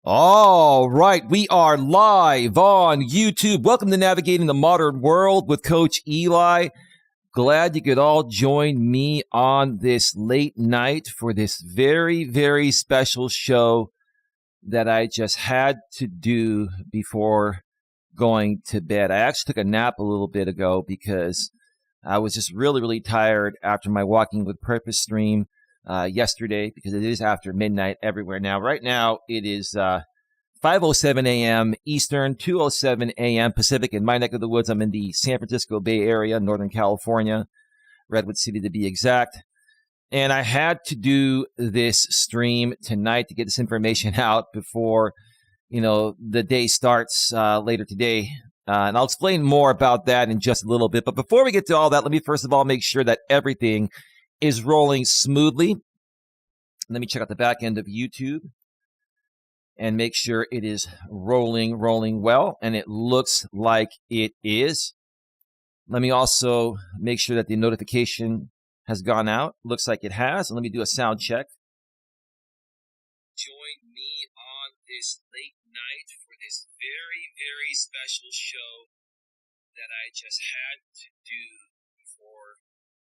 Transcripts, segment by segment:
All right, we are live on YouTube. Welcome to Navigating the Modern World with Coach Eli. Glad you could all join me on this late night for this very, very special show that I just had to do before going to bed. I actually took a nap a little bit ago because I was just really, really tired after my Walking with Purpose stream yesterday, because it is after midnight everywhere now. Right now, it is 5:07 a.m. Eastern, 2:07 a.m. Pacific. In my neck of the woods, I'm in the San Francisco Bay Area, Northern California, Redwood City to be exact. And I had to do this stream tonight to get this information out before, the day starts later today. And I'll explain more about that in just a little bit. But before we get to all that, let me first of all make sure that everything is rolling smoothly. Let me check out the back end of YouTube and make sure it is rolling well, and it looks like it is. Let me also make sure that the notification has gone out. Looks like it has. And let me do a sound check. Join me on this late night for this very, very special show that I just had to do before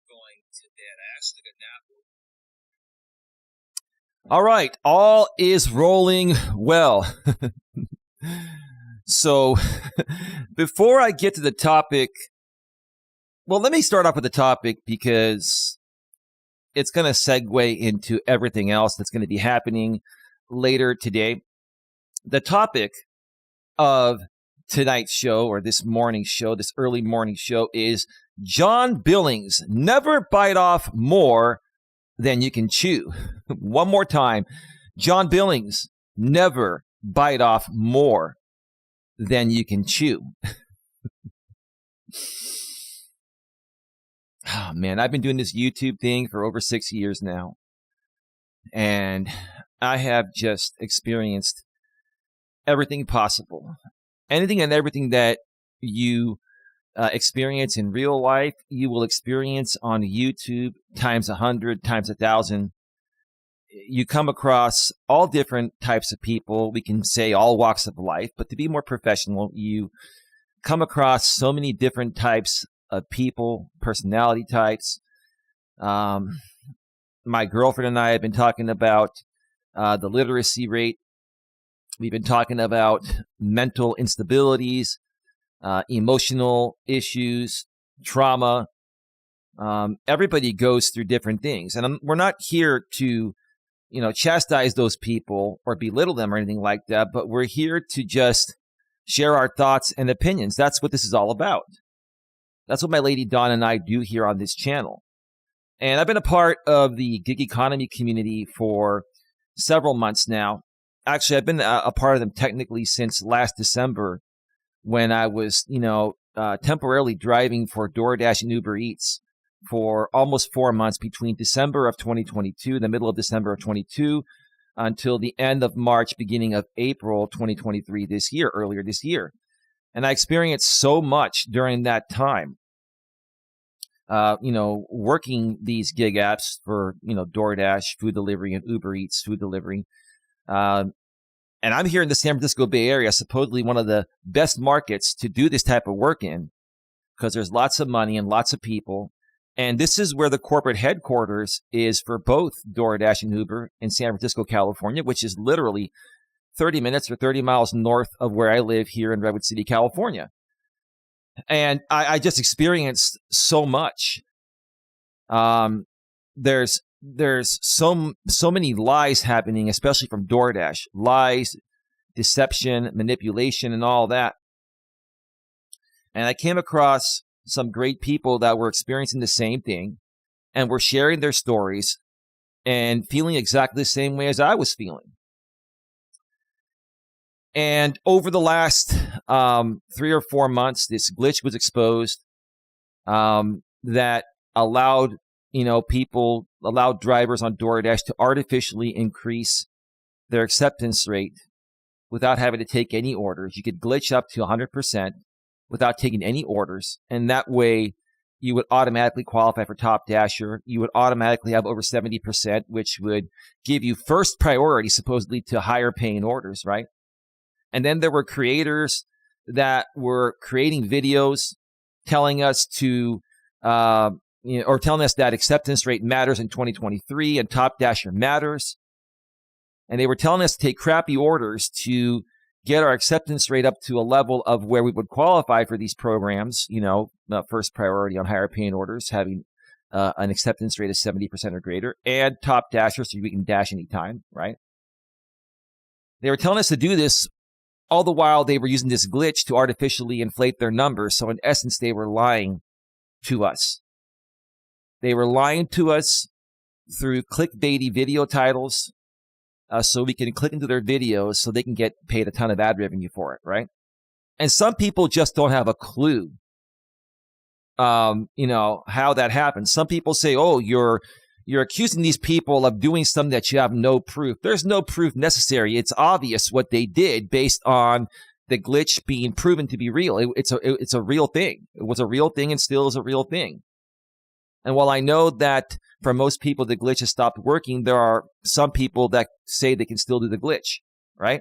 going to bed. I actually took a nap. All right, all is rolling well. So before I get to the topic, well, let me start off with the topic because it's going to segue into everything else that's going to be happening later today. The topic of tonight's show, or this morning's show, this early morning show, is John Billings. Never bite off more than you can chew. One more time. John Billings, never bite off more than you can chew. Oh, man, I've been doing this YouTube thing for over 6 years now. And I have just experienced everything possible. Anything and everything that you experience in real life, you will experience on YouTube times 100, times 1,000. You come across all different types of people. We can say all walks of life, but to be more professional, you come across so many different types of people, personality types. My girlfriend and I have been talking about the literacy rate. We've been talking about mental instabilities, emotional issues, trauma. Everybody goes through different things. And we're not here to, chastise those people or belittle them or anything like that, but we're here to just share our thoughts and opinions. That's what this is all about. That's what my lady Dawn and I do here on this channel. And I've been a part of the gig economy community for several months now. Actually, I've been a part of them technically since last December, when I was, temporarily driving for DoorDash and Uber Eats for almost 4 months between December of 2022, the middle of December of 22, until the end of March, beginning of April 2023 earlier this year. And I experienced so much during that time, working these gig apps for, DoorDash, food delivery, and Uber Eats, food delivery. And I'm here in the San Francisco Bay Area, supposedly one of the best markets to do this type of work in, because there's lots of money and lots of people. And this is where the corporate headquarters is for both DoorDash and Uber in San Francisco, California, which is literally 30 minutes or 30 miles north of where I live here in Redwood City, California. And I just experienced so much. There's so many lies happening, especially from DoorDash. Lies, deception, manipulation, and all that. And I came across some great people that were experiencing the same thing and were sharing their stories and feeling exactly the same way as I was feeling. And over the last 3 or 4 months, this glitch was exposed that allowed drivers on DoorDash to artificially increase their acceptance rate without having to take any orders. You could glitch up to 100% without taking any orders. And that way you would automatically qualify for Top Dasher. You would automatically have over 70%, which would give you first priority, supposedly, to higher paying orders, right? And then there were creators that were creating videos telling us to, or telling us that acceptance rate matters in 2023 and Top Dasher matters. And they were telling us to take crappy orders to get our acceptance rate up to a level of where we would qualify for these programs, first priority on higher paying orders, having an acceptance rate of 70% or greater, and Top Dasher so we can dash anytime, right? They were telling us to do this all the while they were using this glitch to artificially inflate their numbers. So in essence, they were lying to us. They were lying to us through clickbaity video titles, so we can click into their videos so they can get paid a ton of ad revenue for it, right? And some people just don't have a clue, how that happens. Some people say, oh, you're accusing these people of doing something that you have no proof. There's no proof necessary. It's obvious what they did based on the glitch being proven to be real. It's a real thing. It was a real thing and still is a real thing. And while I know that for most people the glitch has stopped working, there are some people that say they can still do the glitch, right?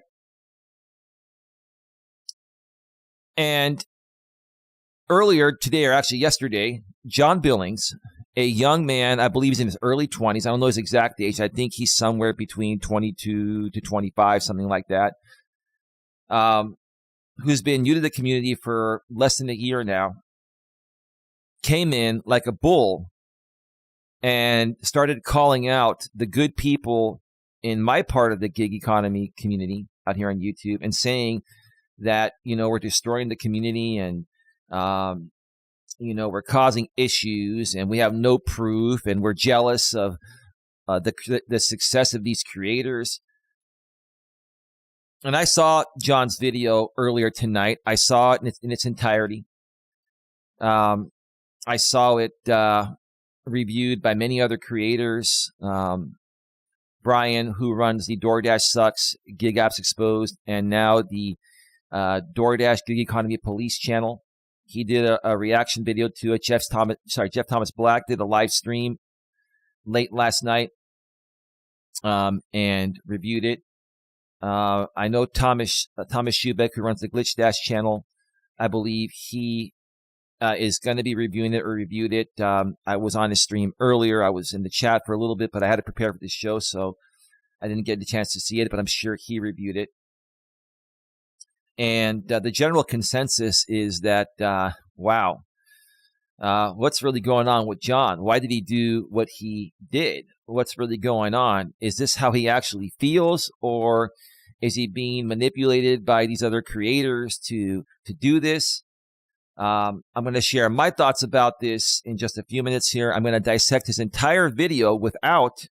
And earlier today, or actually yesterday, John Billings, a young man, I believe he's in his early 20s. I don't know his exact age. I think he's somewhere between 22 to 25, something like that, who's been new to the community for less than a year now, came in like a bull and started calling out the good people in my part of the gig economy community out here on YouTube and saying that, we're destroying the community and, we're causing issues and we have no proof and we're jealous of the success of these creators. And I saw John's video earlier tonight. I saw it in its entirety. I saw it reviewed by many other creators. Brian, who runs the DoorDash Sucks, Gig Apps Exposed, and now the DoorDash Gig Economy Police channel. He did a reaction video to it. Jeff Thomas Black did a live stream late last night and reviewed it. I know Thomas Schubeck, who runs the Glitch Dash channel, I believe he is going to be reviewing it or reviewed it. I was on his stream earlier. I was in the chat for a little bit, but I had to prepare for this show, so I didn't get the chance to see it, but I'm sure he reviewed it. And the general consensus is that, wow, what's really going on with John? Why did he do what he did? What's really going on? Is this how he actually feels, or is he being manipulated by these other creators to do this? I'm going to share my thoughts about this in just a few minutes here. I'm going to dissect his entire video without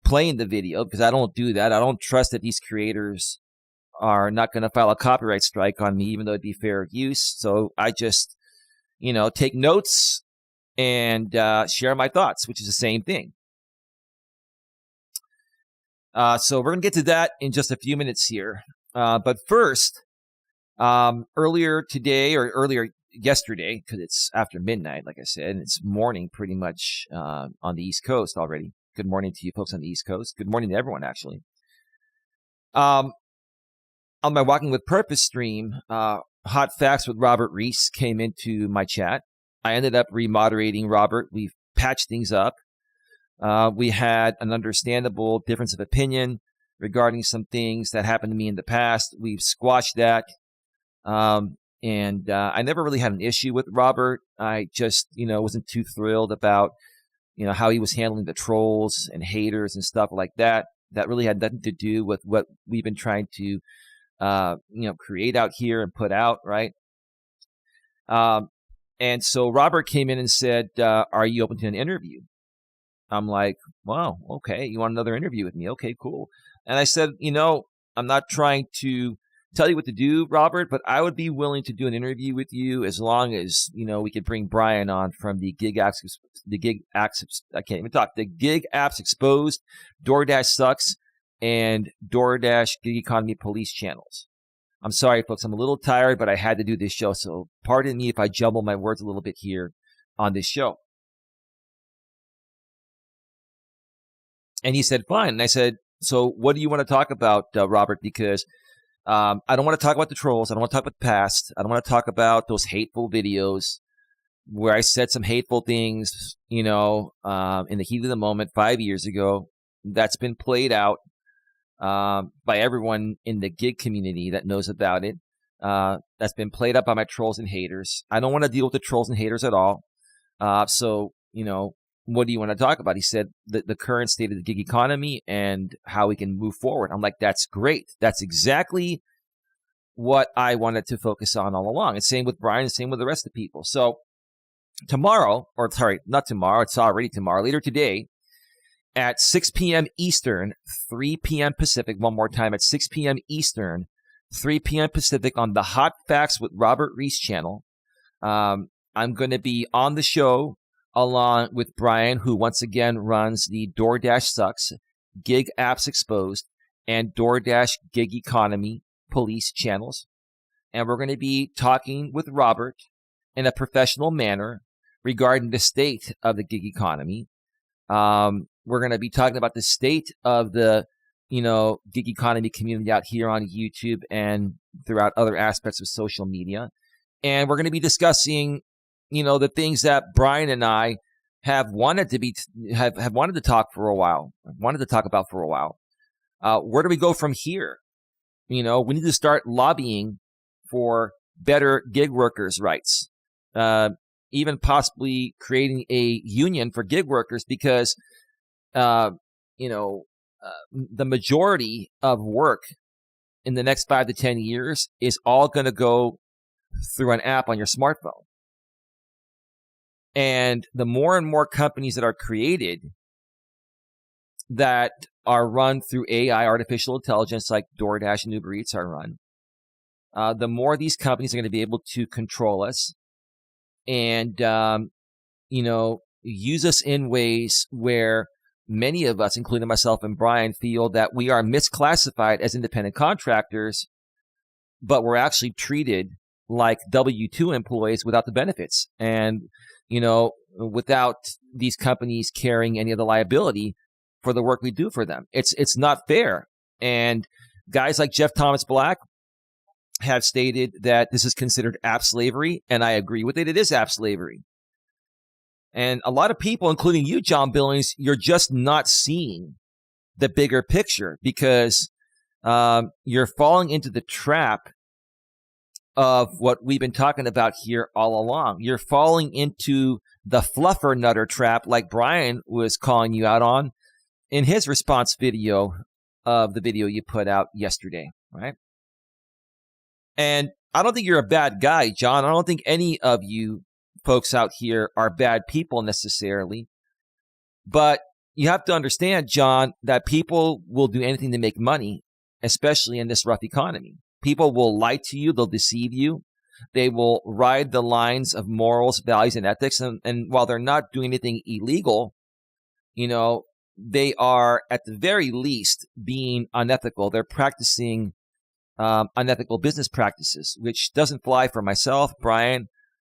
playing the video because I don't do that. I don't trust that these creators are not going to file a copyright strike on me, even though it'd be fair use. So I just, take notes and share my thoughts, which is the same thing. So we're going to get to that in just a few minutes here. But first, earlier today or earlier yesterday, because it's after midnight, like I said, and it's morning pretty much on the East Coast already. Good morning to you folks on the East Coast. Good morning to everyone, actually. On my Walking with Purpose stream, Hot Facts with Robert Reese came into my chat. I ended up remoderating Robert. We've patched things up. We had an understandable difference of opinion regarding some things that happened to me in the past. We've squashed that. And I never really had an issue with Robert. I just, wasn't too thrilled about, how he was handling the trolls and haters and stuff like that. That really had nothing to do with what we've been trying to, create out here and put out, right? And so Robert came in and said, are you open to an interview? I'm like, wow, okay. You want another interview with me? Okay, cool. And I said, I'm not trying to tell you what to do, Robert, but I would be willing to do an interview with you as long as, we could bring Brian on from the Gig Apps Exposed, DoorDash Sucks, and DoorDash Gig Economy Police channels. I'm sorry, folks. I'm a little tired, but I had to do this show, so pardon me if I jumble my words a little bit here. on this show. And he said, fine. And I said, so what do you want to talk about, Robert? Because I don't want to talk about the trolls. I don't want to talk about the past. I don't want to talk about those hateful videos where I said some hateful things, in the heat of the moment 5 years ago. That's been played out by everyone in the gig community that knows about it. That's been played up by my trolls and haters. I don't want to deal with the trolls and haters at all. So, what do you want to talk about? He said the current state of the gig economy and how we can move forward. I'm like, that's great. That's exactly what I wanted to focus on all along. And same with Brian, and same with the rest of the people. So not tomorrow. It's already tomorrow. Later today at 6 p.m. Eastern, 3 p.m. Pacific. One more time, at 6 p.m. Eastern, 3 p.m. Pacific on the Hot Facts with Robert Reese channel. I'm going to be on the show along with Brian, who once again runs the DoorDash Sucks, Gig Apps Exposed, and DoorDash Gig Economy Police channels. And we're going to be talking with Robert in a professional manner regarding the state of the gig economy. We're going to be talking about the state of the, gig economy community out here on YouTube and throughout other aspects of social media. And we're going to be discussing, the things that Brian and I have wanted to talk for a while, wanted to talk about for a while. Where do we go from here? We need to start lobbying for better gig workers' rights, even possibly creating a union for gig workers, because, the majority of work in the next 5 to 10 years is all going to go through an app on your smartphone. And the more and more companies that are created that are run through AI, artificial intelligence, like DoorDash and Uber Eats are run, the more these companies are going to be able to control us and, use us in ways where many of us, including myself and Brian, feel that we are misclassified as independent contractors, but we're actually treated like W-2 employees without the benefits. And, without these companies carrying any of the liability for the work we do for them. It's not fair. And guys like Jeff Thomas Black have stated that this is considered app slavery, and I agree with it. It is app slavery. And a lot of people, including you, John Billings, you're just not seeing the bigger picture because you're falling into the trap of what we've been talking about here all along. You're falling into the fluffer nutter trap, like Brian was calling you out on in his response video of the video you put out yesterday, right? And I don't think you're a bad guy, John. I don't think any of you folks out here are bad people necessarily. But you have to understand, John, that people will do anything to make money, especially in this rough economy. People will lie to you. They'll deceive you. They will ride the lines of morals, values, and ethics. And while they're not doing anything illegal, they are at the very least being unethical. They're practicing unethical business practices, which doesn't fly for myself, Brian,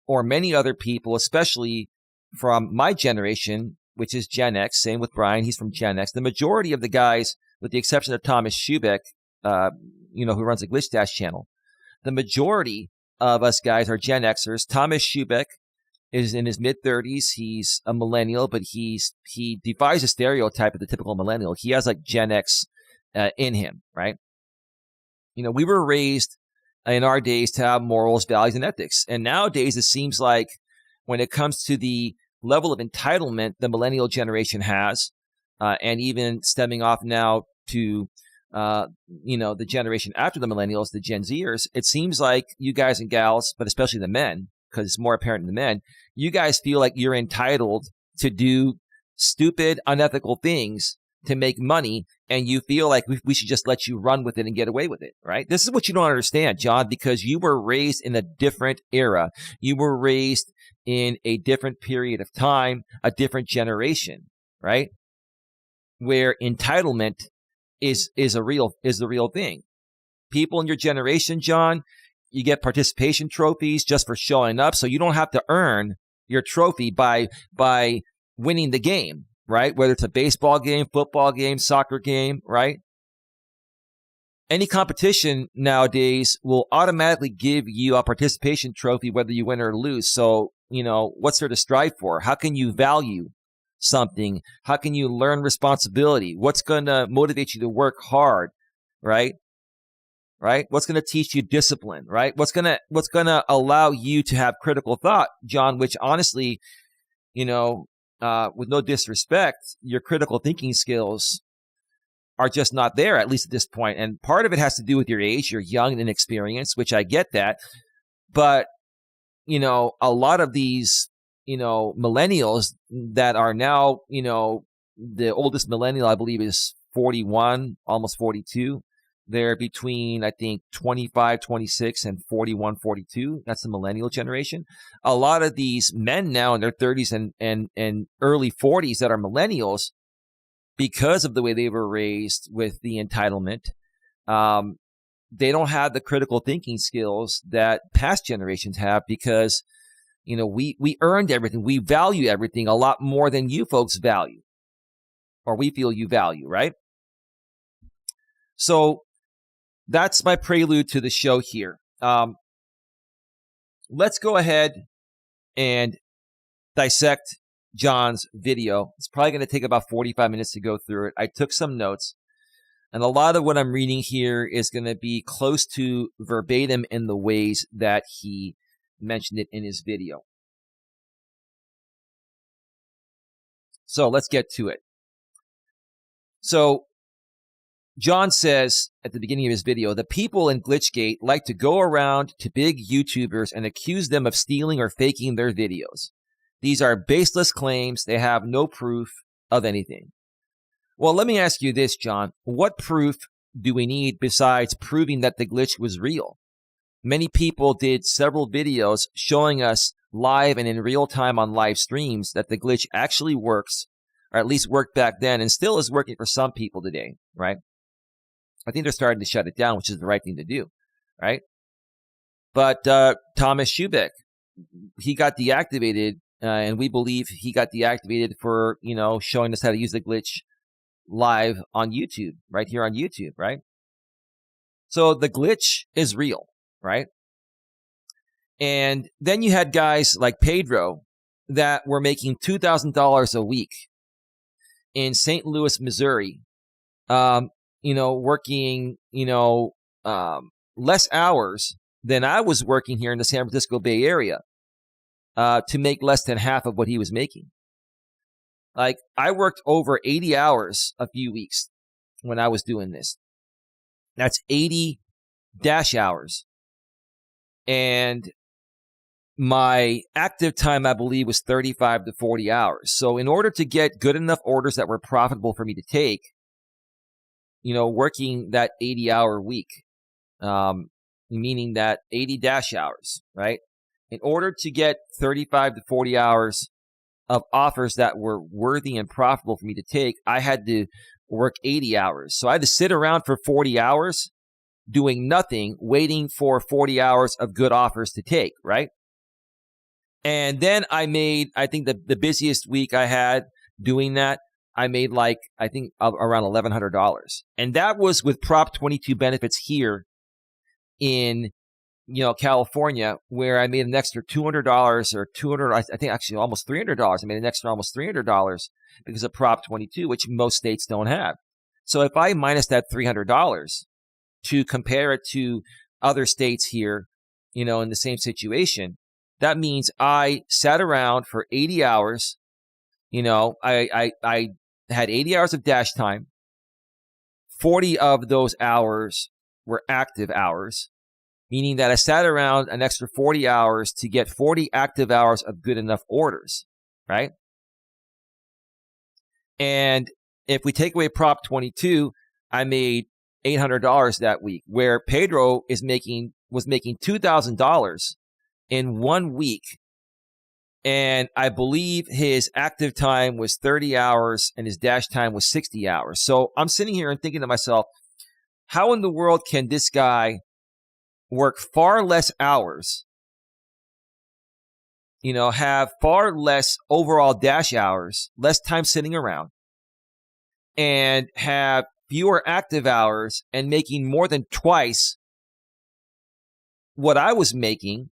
or many other people, especially from my generation, which is Gen X. Same with Brian. He's from Gen X. The majority of the guys, with the exception of Thomas Schubeck, who runs the Glitch Dash channel, the majority of us guys are Gen Xers. Thomas Schubeck is in his mid-30s. He's a millennial, but he defies the stereotype of the typical millennial. He has like Gen X in him, right? We were raised in our days to have morals, values, and ethics. And nowadays, it seems like when it comes to the level of entitlement the millennial generation has, and even stemming off now to the generation after the millennials, the Gen Zers, it seems like you guys and gals, but especially the men, because it's more apparent in the men, you guys feel like you're entitled to do stupid, unethical things to make money, and you feel like we should just let you run with it and get away with it, right? This is what you don't understand, John, because you were raised in a different era. You were raised in a different period of time, a different generation, right? Where entitlement is the real thing. People in your generation, John, you get participation trophies just for showing up, so you don't have to earn your trophy by winning the game, right? Whether it's a baseball game, football game, soccer game, right? Any competition nowadays will automatically give you a participation trophy, whether you win or lose. So, what's there to strive for? How can you value something? How can you learn responsibility? What's going to motivate you to work hard, right? Right? What's going to teach you discipline, right? What's going to allow you to have critical thought, John, which honestly, with no disrespect, your critical thinking skills are just not there, at least at this point. And part of it has to do with your age. You're young and inexperienced, which I get that. But, a lot of these, millennials that are now, the oldest millennial, I believe, is 41, almost 42. They're between, I think, 25, 26 and 41, 42. That's the millennial generation. A lot of these men now in their 30s and early 40s that are millennials, because of the way they were raised with the entitlement, they don't have the critical thinking skills that past generations have because, we earned everything. We value everything a lot more than you folks value, or we feel you value, right? So that's my prelude to the show here. Let's go ahead and dissect John's video. It's probably going to take about 45 minutes to go through it. I took some notes, and a lot of what I'm reading here is going to be close to verbatim in the ways that he mentioned it in his video. So let's get to it. So John says at the beginning of his video, the people in Glitchgate like to go around to big YouTubers and accuse them of stealing or faking their videos. These are baseless claims. They have no proof of anything. Well, let me ask you this, John. What proof do we need besides proving that the glitch was real? Many people did several videos showing us live and in real time on live streams that the glitch actually works, or at least worked back then and still is working for some people today, right? I think they're starting to shut it down, which is the right thing to do, right? But Thomas Schubeck, he got deactivated, and we believe he got deactivated for, showing us how to use the glitch live on YouTube, right here on YouTube, right? So the glitch is real, right? And then you had guys like Pedro that were making $2,000 a week in St. Louis, Missouri, working, less hours than I was working here in the San Francisco Bay Area, to make less than half of what he was making. Like, I worked over 80 hours a few weeks when I was doing this. That's 80 dash hours. And my active time, I believe, was 35 to 40 hours. So in order to get good enough orders that were profitable for me to take, working that 80-hour week, meaning that 80 dash hours, right? In order to get 35 to 40 hours of offers that were worthy and profitable for me to take, I had to work 80 hours. So I had to sit around for 40 hours doing nothing, waiting for 40 hours of good offers to take, right? And then I think the busiest week I had doing that, I made around $1,100. And that was with Prop 22 benefits here in, California, where I made an extra $200 or $200, I think actually almost $300. I made an extra almost $300 because of Prop 22, which most states don't have. So if I minus that $300 to compare it to other states here, in the same situation, that means I sat around for 80 hours. I had 80 hours of dash time. 40 of those hours were active hours, meaning that I sat around an extra 40 hours to get 40 active hours of good enough orders, right? And if we take away Prop 22, I made $800 that week, where Pedro was making $2,000 in 1 week. And I believe his active time was 30 hours and his dash time was 60 hours. So I'm sitting here and thinking to myself, how in the world can this guy work far less hours have far less overall dash hours, less time sitting around, and have fewer active hours and making more than twice what I was making.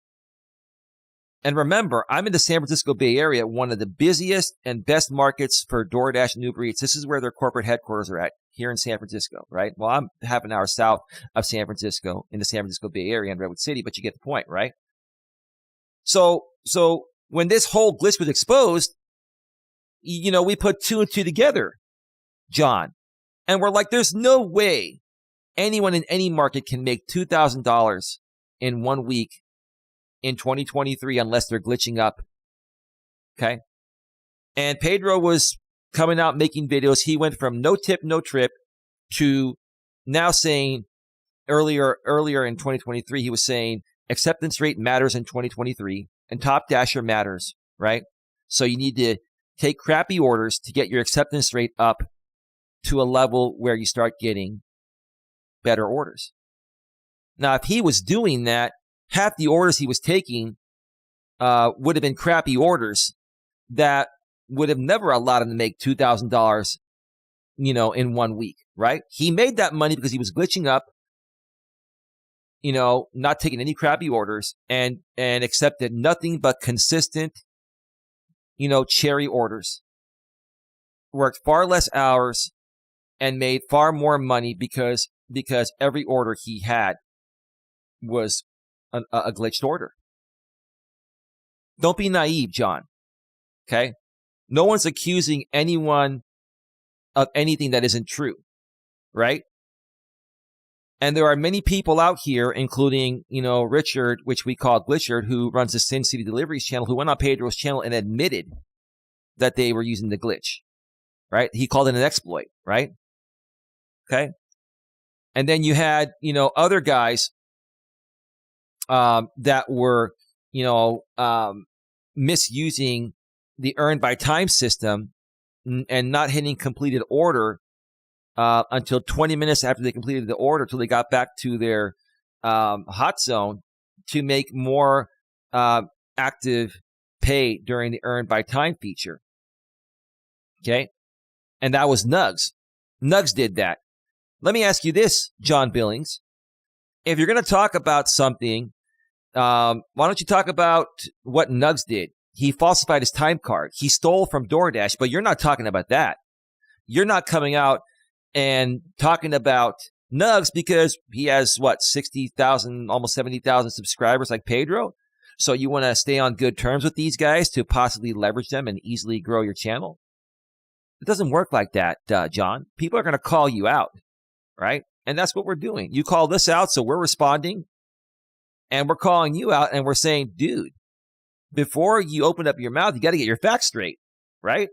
And remember, I'm in the San Francisco Bay Area, one of the busiest and best markets for DoorDash and Uber Eats. This is where their corporate headquarters are at, here in San Francisco, right? Well, I'm half an hour south of San Francisco in the San Francisco Bay Area in Redwood City, but you get the point, right? So when this whole glitch was exposed, we put two and two together, John. And we're like, there's no way anyone in any market can make $2,000 in 1 week in 2023 unless they're glitching up. Okay. And Pedro was coming out making videos. He went from no tip, no trip to now saying earlier in 2023, he was saying acceptance rate matters in 2023 and top dasher matters, right? So you need to take crappy orders to get your acceptance rate up to a level where you start getting better orders. Now, if he was doing that, half the orders he was taking would have been crappy orders that would have never allowed him to make $2,000, in 1 week, right? He made that money because he was glitching up, not taking any crappy orders and accepted nothing but consistent, cherry orders. Worked far less hours and made far more money because every order he had was a glitched order. Don't be naive, John. Okay? No one's accusing anyone of anything that isn't true, right? And there are many people out here, including, Richard, which we call Glitchard, who runs the Sin City Deliveries channel, who went on Pedro's channel and admitted that they were using the glitch, right? He called it an exploit, right? Okay? And then you had, other guys that were, misusing the earned by time system and not hitting completed order until 20 minutes after they completed the order, till they got back to their hot zone to make more active pay during the earned by time feature. Okay? And that was Nugs. Nugs did that. Let me ask you this, John Billings. If you're going to talk about something, why don't you talk about what Nugs did? He falsified his time card. He stole from DoorDash, but you're not talking about that. You're not coming out and talking about Nugs because he has, 60,000, almost 70,000 subscribers like Pedro? So you want to stay on good terms with these guys to possibly leverage them and easily grow your channel? It doesn't work like that, John. People are going to call you out, right? And that's what we're doing. You called us out, so we're responding. And we're calling you out, and we're saying, dude, before you open up your mouth, you got to get your facts straight, right?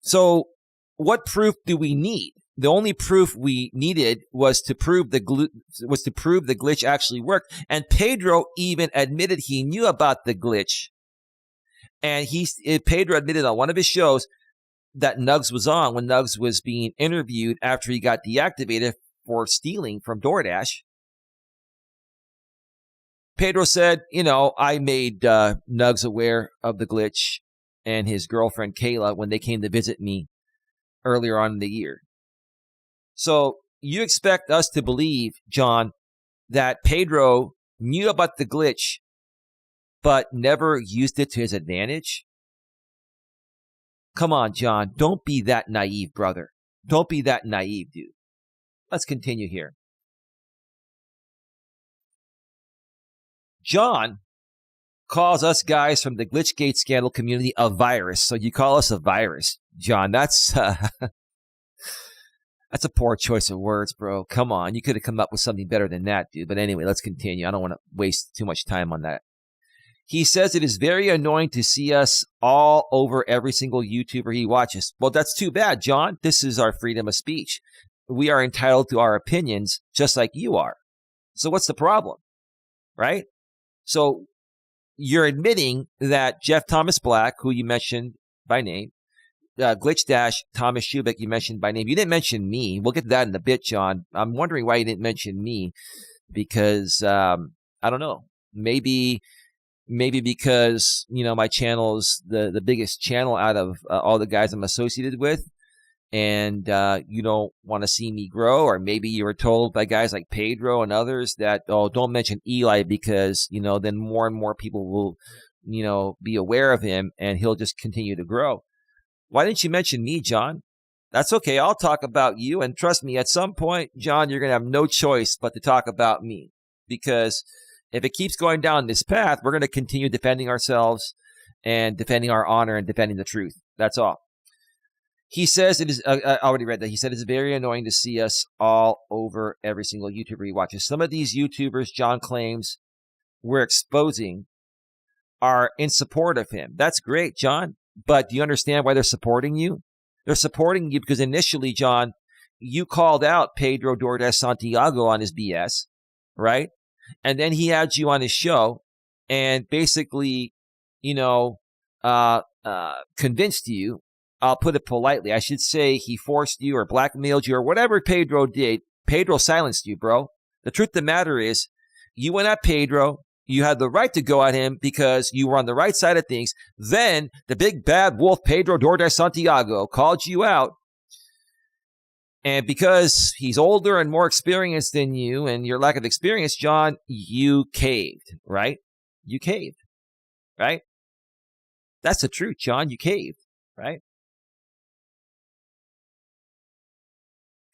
So what proof do we need? The only proof we needed was to prove the glitch actually worked. And Pedro even admitted he knew about the glitch. And Pedro admitted on one of his shows that Nugs was on when Nugs was being interviewed after he got deactivated for stealing from DoorDash. Pedro said, I made Nugs aware of the glitch and his girlfriend Kayla when they came to visit me earlier on in the year. So you expect us to believe, John, that Pedro knew about the glitch but never used it to his advantage? Come on, John. Don't be that naive, brother. Don't be that naive, dude. Let's continue here. John calls us guys from the Glitchgate scandal community a virus. So you call us a virus, John. That's a poor choice of words, bro. Come on. You could have come up with something better than that, dude. But anyway, let's continue. I don't want to waste too much time on that. He says it is very annoying to see us all over every single YouTuber he watches. Well, that's too bad, John. This is our freedom of speech. We are entitled to our opinions just like you are. So what's the problem? Right? So you're admitting that Jeff Thomas Black, who you mentioned by name, Glitch Dash Thomas Schubik, you mentioned by name. You didn't mention me. We'll get to that in a bit, John. I'm wondering why you didn't mention me. because I don't know, maybe because, my channel is the biggest channel out of all the guys I'm associated with, and you don't want to see me grow, or maybe you were told by guys like Pedro and others that, oh, don't mention Eli because, then more and more people will, be aware of him and he'll just continue to grow. Why didn't you mention me, John? That's okay. I'll talk about you. And trust me, at some point, John, you're going to have no choice but to talk about me, because if it keeps going down this path, we're going to continue defending ourselves and defending our honor and defending the truth. That's all. He says it is, I already read that. He said it's very annoying to see us all over every single YouTuber he watches. Some of these YouTubers, John claims, we're exposing are in support of him. That's great, John. But do you understand why they're supporting you? They're supporting you because initially, John, you called out Pedro DoorDash Santiago on his BS, right? And then he had you on his show and basically, convinced you. I'll put it politely. I should say he forced you or blackmailed you or whatever Pedro did. Pedro silenced you, bro. The truth of the matter is, you went at Pedro. You had the right to go at him because you were on the right side of things. Then the big bad wolf, Pedro DoorDash Santiago, called you out. And because he's older and more experienced than you and your lack of experience, John, you caved, right? You caved, right? That's the truth, John. You caved, right?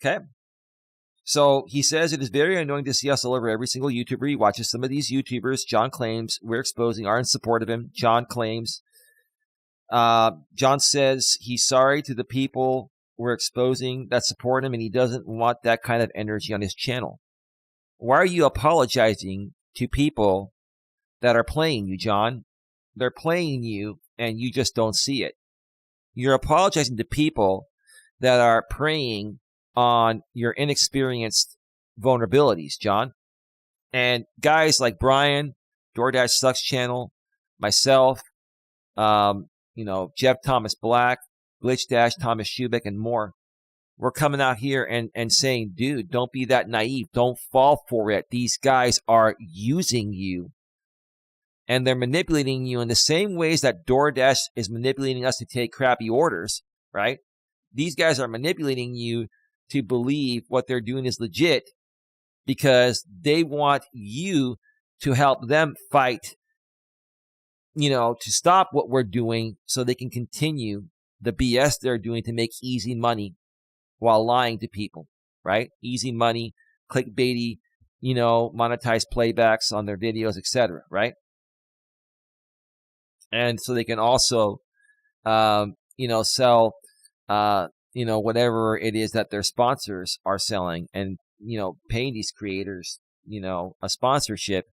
Okay. So he says it is very annoying to see us all over every single YouTuber he watches. Some of these YouTubers, John claims, we're exposing, are in support of him. John claims. John says he's sorry to the people we're exposing that support him, and he doesn't want that kind of energy on his channel. Why are you apologizing to people that are playing you, John? They're playing you, and you just don't see it. You're apologizing to people that are preying on your inexperienced vulnerabilities, John. And guys like Brian, DoorDash Sucks channel, myself, Jeff Thomas Black, Glitch Dash, Thomas Schubeck, and more. We're coming out here and saying, dude, don't be that naive. Don't fall for it. These guys are using you. And they're manipulating you in the same ways that DoorDash is manipulating us to take crappy orders, right? These guys are manipulating you to believe what they're doing is legit because they want you to help them fight, to stop what we're doing so they can continue the BS they're doing to make easy money while lying to people, right? Easy money, clickbaity, monetized playbacks on their videos, etc., right? And so they can also, sell, whatever it is that their sponsors are selling and, paying these creators, a sponsorship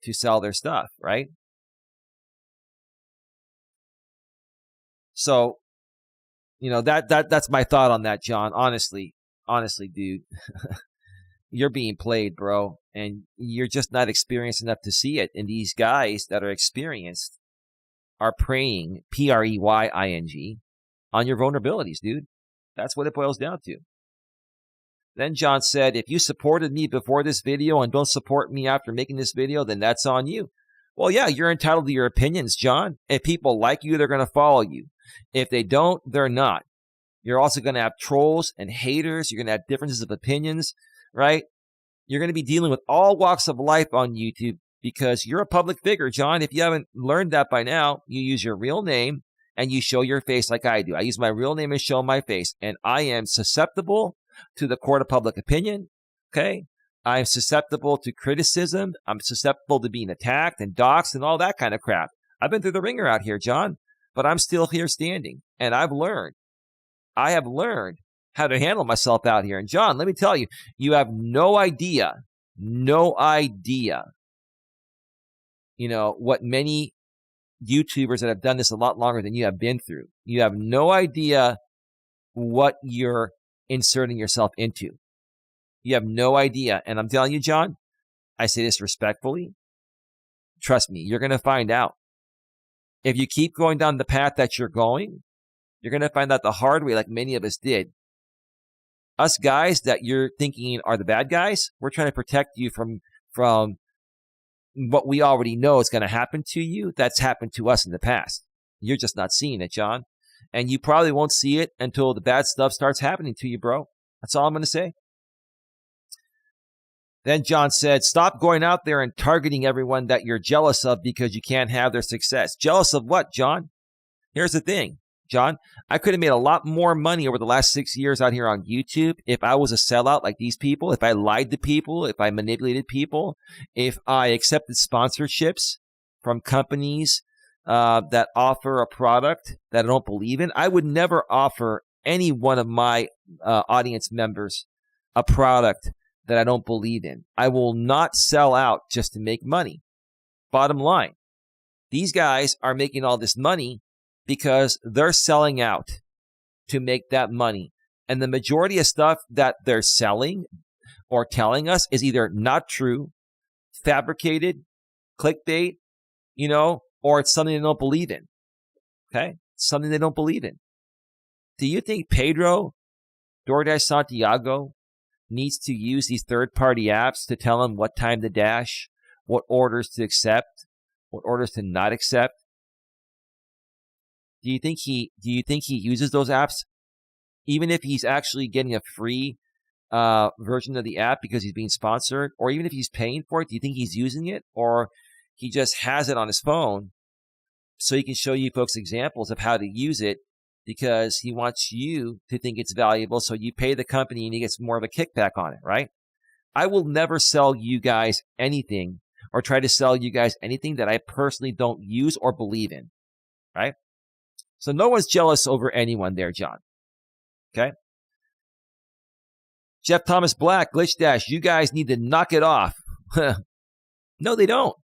to sell their stuff, right? So, that's my thought on that, John. Honestly, dude, you're being played, bro, and you're just not experienced enough to see it. And these guys that are experienced are preying, preying, on your vulnerabilities, dude. That's what it boils down to. Then John said, if you supported me before this video and don't support me after making this video, then that's on you. Well, yeah, you're entitled to your opinions, John. If people like you, they're going to follow you. If they don't, they're not. You're also going to have trolls and haters. You're going to have differences of opinions, right? You're going to be dealing with all walks of life on YouTube because you're a public figure, John. If you haven't learned that by now, you use your real name and you show your face like I do. I use my real name and show my face, and I am susceptible to the court of public opinion, okay? I'm susceptible to criticism. I'm susceptible to being attacked and doxxed and all that kind of crap. I've been through the ringer out here, John, but I'm still here standing, and I have learned how to handle myself out here. And John, let me tell you, you have no idea, what many YouTubers that have done this a lot longer than you have been through. You have no idea what you're inserting yourself into. You have no idea. And I'm telling you, John, I say this respectfully. Trust me, you're going to find out. If you keep going down the path that you're going, you're going to find out the hard way like many of us did. Us guys that you're thinking are the bad guys, we're trying to protect you from what we already know is going to happen to you. That's happened to us in the past. You're just not seeing it, John. And you probably won't see it until the bad stuff starts happening to you, bro. That's all I'm going to say. Then John said, stop going out there and targeting everyone that you're jealous of because you can't have their success. Jealous of what, John? Here's the thing, John. I could have made a lot more money over the last 6 years out here on YouTube if I was a sellout like these people, if I lied to people, if I manipulated people, if I accepted sponsorships from companies that offer a product that I don't believe in. I would never offer any one of my audience members a product that I don't believe in. I will not sell out just to make money. Bottom line, these guys are making all this money because they're selling out to make that money. And the majority of stuff that they're selling or telling us is either not true, fabricated, clickbait, or it's something they don't believe in. Okay? Something they don't believe in. Do you think Pedro, DoorDash Santiago, needs to use these third-party apps to tell him what time to dash, what orders to accept, what orders to not accept? Do you think he uses those apps, even if he's actually getting a free version of the app because he's being sponsored, or even if he's paying for it? Do you think he's using it, or he just has it on his phone so he can show you folks examples of how to use it because he wants you to think it's valuable, so you pay the company and he gets more of a kickback on it, right? I will never sell you guys anything or try to sell you guys anything that I personally don't use or believe in, right? So no one's jealous over anyone there, John. Okay? Jeff Thomas Black, Glitch Dash, you guys need to knock it off. No, they don't.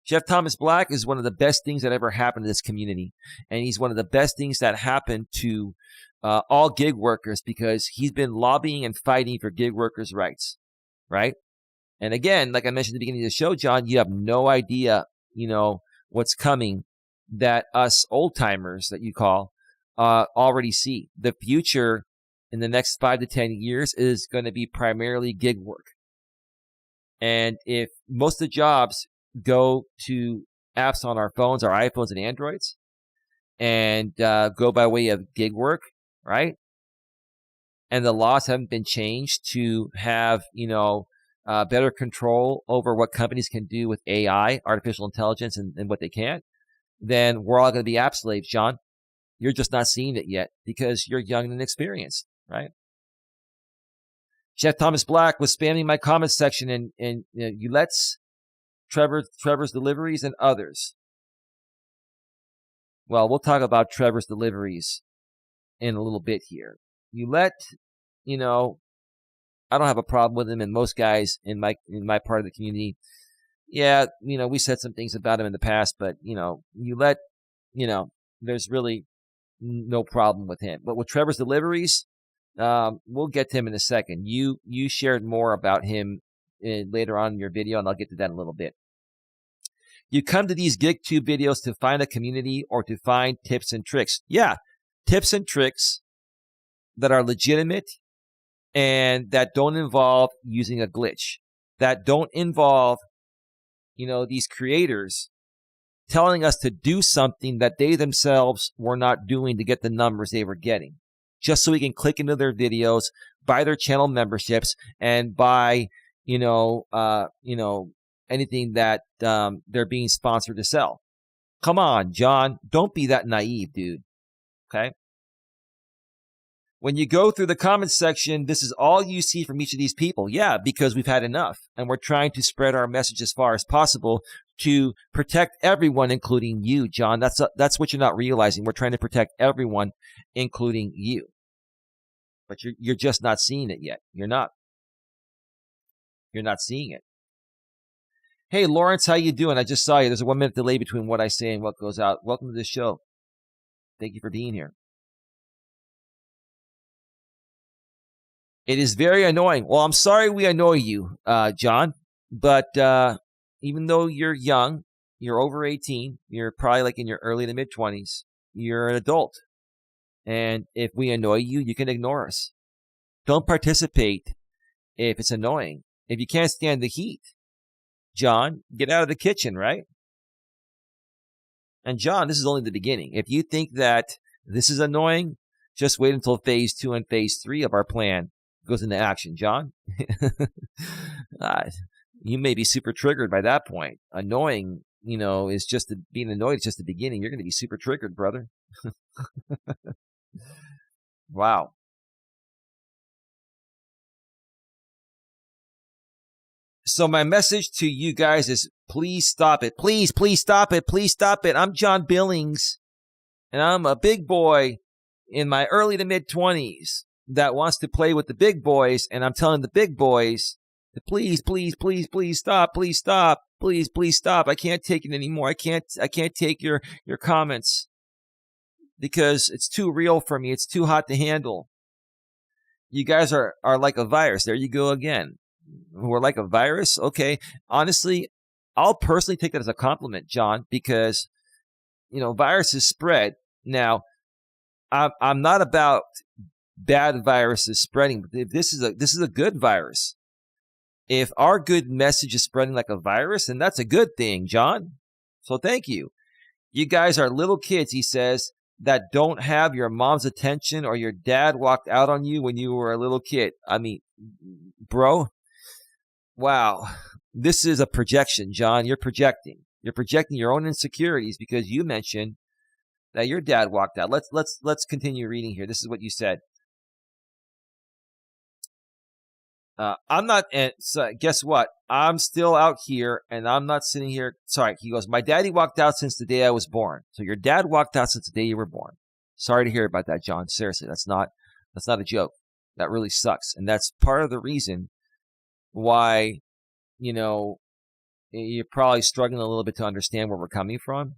Jeff Thomas Black is one of the best things that ever happened to this community. And he's one of the best things that happened to all gig workers because he's been lobbying and fighting for gig workers' rights, right? And again, like I mentioned at the beginning of the show, John, you have no idea, what's coming that us old timers that you call already see. The future in the next 5 to 10 years is going to be primarily gig work. And if most of the jobs go to apps on our phones, our iPhones and Androids, and go by way of gig work, right? And the laws haven't been changed to have, better control over what companies can do with AI, artificial intelligence, and what they can't, then we're all going to be app slaves, John. You're just not seeing it yet because you're young and inexperienced, right? Jeff Thomas Black was spamming my comments section and Ulette's, Trevor's Deliveries, and others. Well, we'll talk about Trevor's Deliveries in a little bit here. Ulette, I don't have a problem with him, and most guys in my part of the community, yeah, we said some things about him in the past, but Ulette, there's really no problem with him. But with Trevor's Deliveries, we'll get to him in a second. You shared more about him later on in your video, and I'll get to that in a little bit. You come to these GigTube videos to find a community or to find tips and tricks. Yeah, tips and tricks that are legitimate and that don't involve using a glitch, that don't involve, these creators telling us to do something that they themselves were not doing to get the numbers they were getting, just so we can click into their videos, buy their channel memberships, and buy, anything that they're being sponsored to sell. Come on, John. Don't be that naive, dude. Okay? When you go through the comments section, this is all you see from each of these people. Yeah, because we've had enough. And we're trying to spread our message as far as possible to protect everyone, including you, John. That's what you're not realizing. We're trying to protect everyone, including you. But you're just not seeing it yet. You're not. You're not seeing it. Hey, Lawrence, how you doing? I just saw you. There's a 1 minute delay between what I say and what goes out. Welcome to the show. Thank you for being here. It is very annoying. Well, I'm sorry we annoy you, John. But even though you're young, you're over 18, you're probably like in your early to mid-20s, you're an adult. And if we annoy you, you can ignore us. Don't participate if it's annoying. If you can't stand the heat, John, get out of the kitchen, right? And John, this is only the beginning. If you think that this is annoying, just wait until phase 2 and phase 3 of our plan goes into action, John. You may be super triggered by that point. Annoying, is just being annoyed is just the beginning. You're going to be super triggered, brother. Wow. So my message to you guys is please stop it. Please stop it. Please stop it. I'm John Billings, and I'm a big boy in my early to mid-20s that wants to play with the big boys, and I'm telling the big boys to please stop. Please stop. Please stop. I can't take it anymore. I can't take your comments because it's too real for me. It's too hot to handle. You guys are like a virus. There you go again. We're like a virus. Okay. Honestly, I'll personally take that as a compliment, John, because, viruses spread. Now, I'm not about bad viruses spreading. But this is a good virus. If our good message is spreading like a virus, then that's a good thing, John. So thank you. You guys are little kids, he says, that don't have your mom's attention or your dad walked out on you when you were a little kid. I mean, bro. Wow, this is a projection, John. You're projecting. You're projecting your own insecurities because you mentioned that your dad walked out. Let's continue reading here. This is what you said. I'm not. And so guess what? I'm still out here, and I'm not sitting here. Sorry, he goes. My daddy walked out since the day I was born. So your dad walked out since the day you were born. Sorry to hear about that, John. Seriously, that's not a joke. That really sucks, and that's part of the reason why, you're probably struggling a little bit to understand where we're coming from.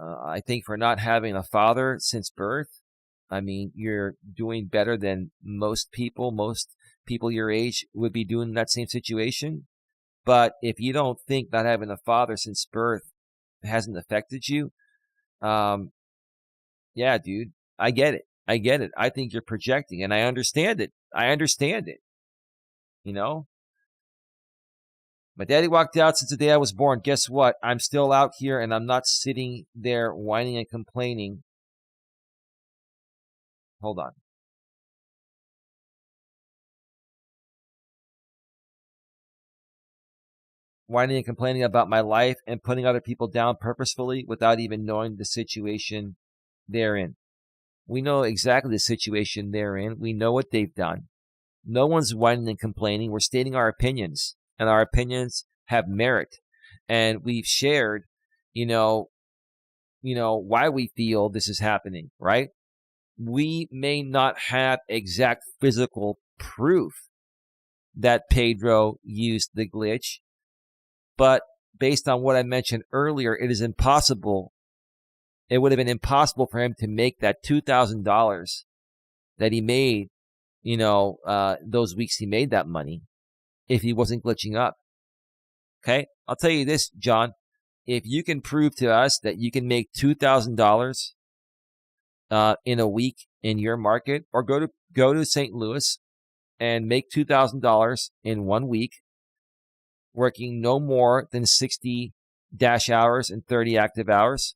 I think for not having a father since birth, I mean, you're doing better than most people. Most people your age would be doing in that same situation. But if you don't think not having a father since birth hasn't affected you, yeah, dude, I get it. I think you're projecting, and I understand it. My daddy walked out since the day I was born. Guess what? I'm still out here, and I'm not sitting there whining and complaining. Hold on. Whining and complaining about my life and putting other people down purposefully without even knowing the situation they're in. We know exactly the situation they're in. We know what they've done. No one's whining and complaining. We're stating our opinions, and our opinions have merit. And we've shared, why we feel this is happening, right? We may not have exact physical proof that Pedro used the glitch, but based on what I mentioned earlier, it is impossible. It would have been impossible for him to make that $2,000 that he made, those weeks he made that money if he wasn't glitching up. Okay? I'll tell you this, John. If you can prove to us that you can make $2,000 in a week in your market, or go to St. Louis and make $2,000 in 1 week, working no more than 60 dash hours and 30 active hours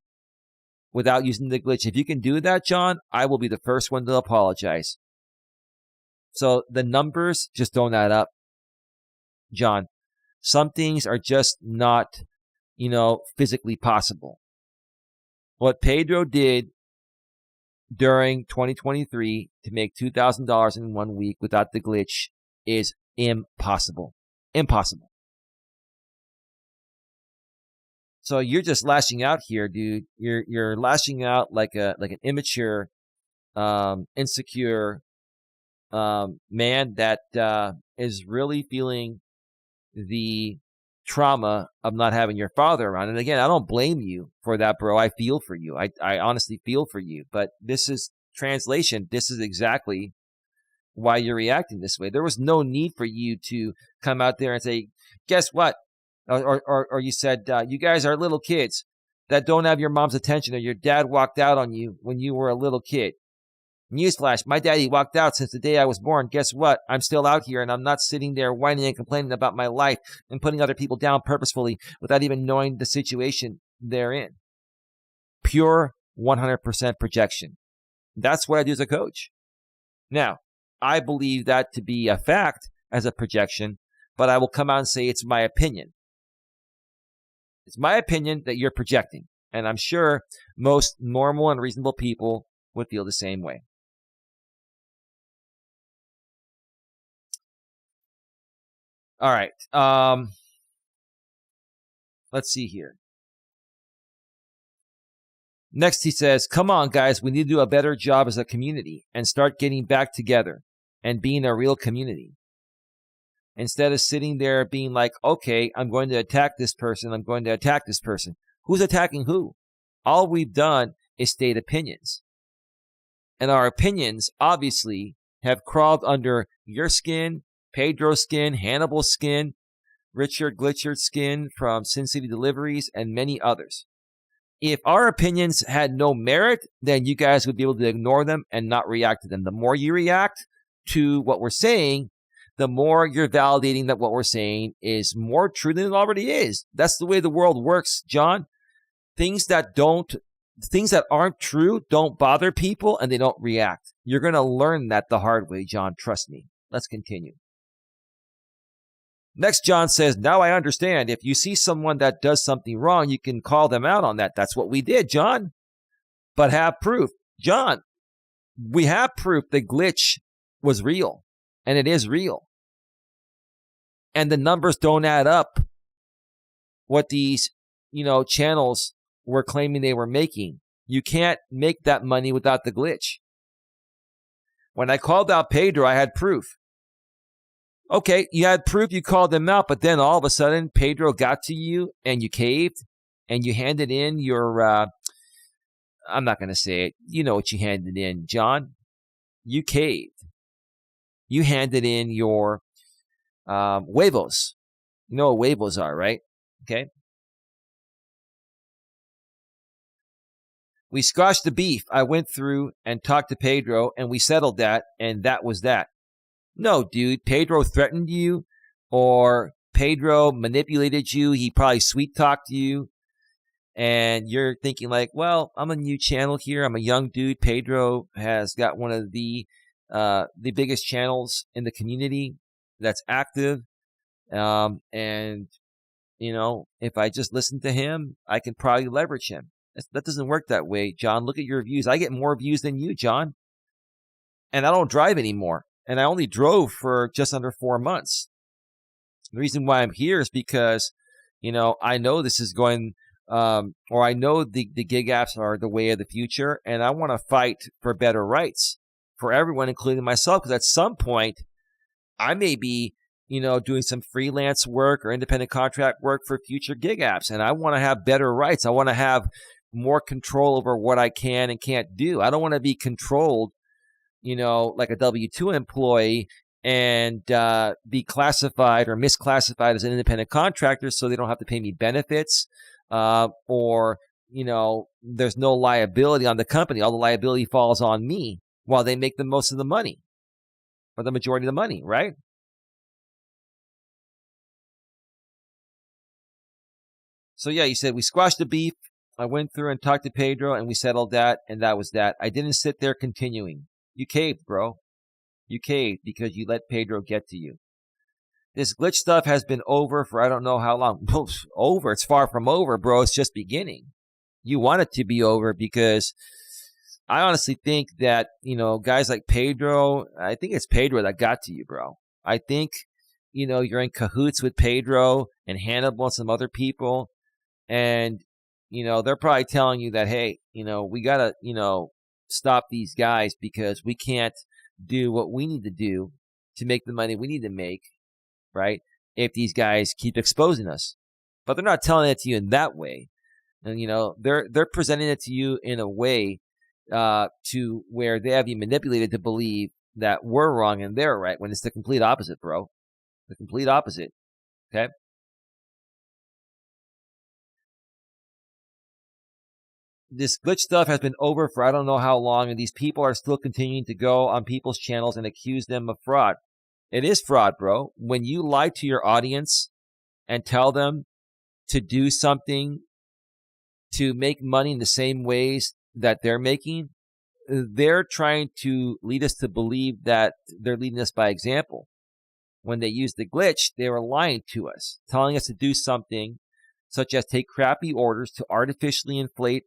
without using the glitch. If you can do that, John, I will be the first one to apologize. So the numbers just don't add up, John. Some things are just not, physically possible. What Pedro did during 2023 to make $2,000 in 1 week without the glitch is impossible. Impossible. So you're just lashing out here, dude. You're lashing out like an immature, insecure man that is really feeling the trauma of not having your father around. And again, I don't blame you for that, bro. I feel for you. I honestly feel for you. But this is translation. This is exactly why you're reacting this way. There was no need for you to come out there and say, guess what? Or you said, you guys are little kids that don't have your mom's attention, or your dad walked out on you when you were a little kid. Newsflash, my daddy walked out since the day I was born. Guess what? I'm still out here, and I'm not sitting there whining and complaining about my life and putting other people down purposefully without even knowing the situation they're in. Pure 100% projection. That's what I do as a coach. Now, I believe that to be a fact as a projection, but I will come out and say it's my opinion. It's my opinion that you're projecting, and I'm sure most normal and reasonable people would feel the same way. All right. Let's see here. Next, he says, come on, guys, we need to do a better job as a community and start getting back together and being a real community. Instead of sitting there being like, okay, I'm going to attack this person. I'm going to attack this person. Who's attacking who? All we've done is state opinions. And our opinions, obviously, have crawled under your skin, Pedro's skin, Hannibal's skin, Richard Glitchard's skin from Sin City Deliveries, and many others. If our opinions had no merit, then you guys would be able to ignore them and not react to them. The more you react to what we're saying, the more you're validating that what we're saying is more true than it already is. That's the way the world works, John. Things that aren't true don't bother people and they don't react. You're going to learn that the hard way, John. Trust me. Let's continue. Next, John says, now I understand. If you see someone that does something wrong, you can call them out on that. That's what we did, John. But have proof. John, we have proof the glitch was real. And it is real. And the numbers don't add up what these, channels were claiming they were making. You can't make that money without the glitch. When I called out Pedro, I had proof. Okay, you had proof, you called them out, but then all of a sudden Pedro got to you and you caved and you handed in your, I'm not going to say it. You know what you handed in, John. You caved. You handed in your huevos. You know what huevos are, right? Okay. We squashed the beef. I went through and talked to Pedro and we settled that, and that was that. No, dude, Pedro threatened you or Pedro manipulated you. He probably sweet-talked you. And you're thinking like, well, I'm a new channel here. I'm a young dude. Pedro has got one of the biggest channels in the community that's active. And, if I just listen to him, I can probably leverage him. That doesn't work that way, John. Look at your views. I get more views than you, John. And I don't drive anymore. And I only drove for just under 4 months. The reason why I'm here is because, I know this is going, or I know the gig apps are the way of the future, and I want to fight for better rights for everyone, including myself, because at some point, I may be, doing some freelance work or independent contract work for future gig apps, and I want to have better rights. I want to have more control over what I can and can't do. I don't want to be controlled like a W-2 employee and be classified or misclassified as an independent contractor so they don't have to pay me benefits or, there's no liability on the company. All the liability falls on me while they make the most of the money or the majority of the money, right? So, yeah, you said we squashed the beef. I went through and talked to Pedro and we settled that, and that was that. I didn't sit there continuing. You caved, bro. You caved because you let Pedro get to you. This glitch stuff has been over for I don't know how long. Over? It's far from over, bro. It's just beginning. You want it to be over because I honestly think that, guys like Pedro, I think it's Pedro that got to you, bro. I think, you're in cahoots with Pedro and Hannibal and some other people. And, they're probably telling you that, hey, we got to, stop these guys because we can't do what we need to do to make the money we need to make, right? If these guys keep exposing us. But they're not telling it to you in that way. And, they're presenting it to you in a way to where they have you manipulated to believe that we're wrong and they're right when it's the complete opposite, bro. The complete opposite. Okay? this glitch stuff has been over for I don't know how long, and these people are still continuing to go on people's channels and accuse them of fraud. It is fraud, bro. When you lie to your audience and tell them to do something to make money in the same ways that they're making, they're trying to lead us to believe that they're leading us by example. When they used the glitch, they were lying to us, telling us to do something such as take crappy orders to artificially inflate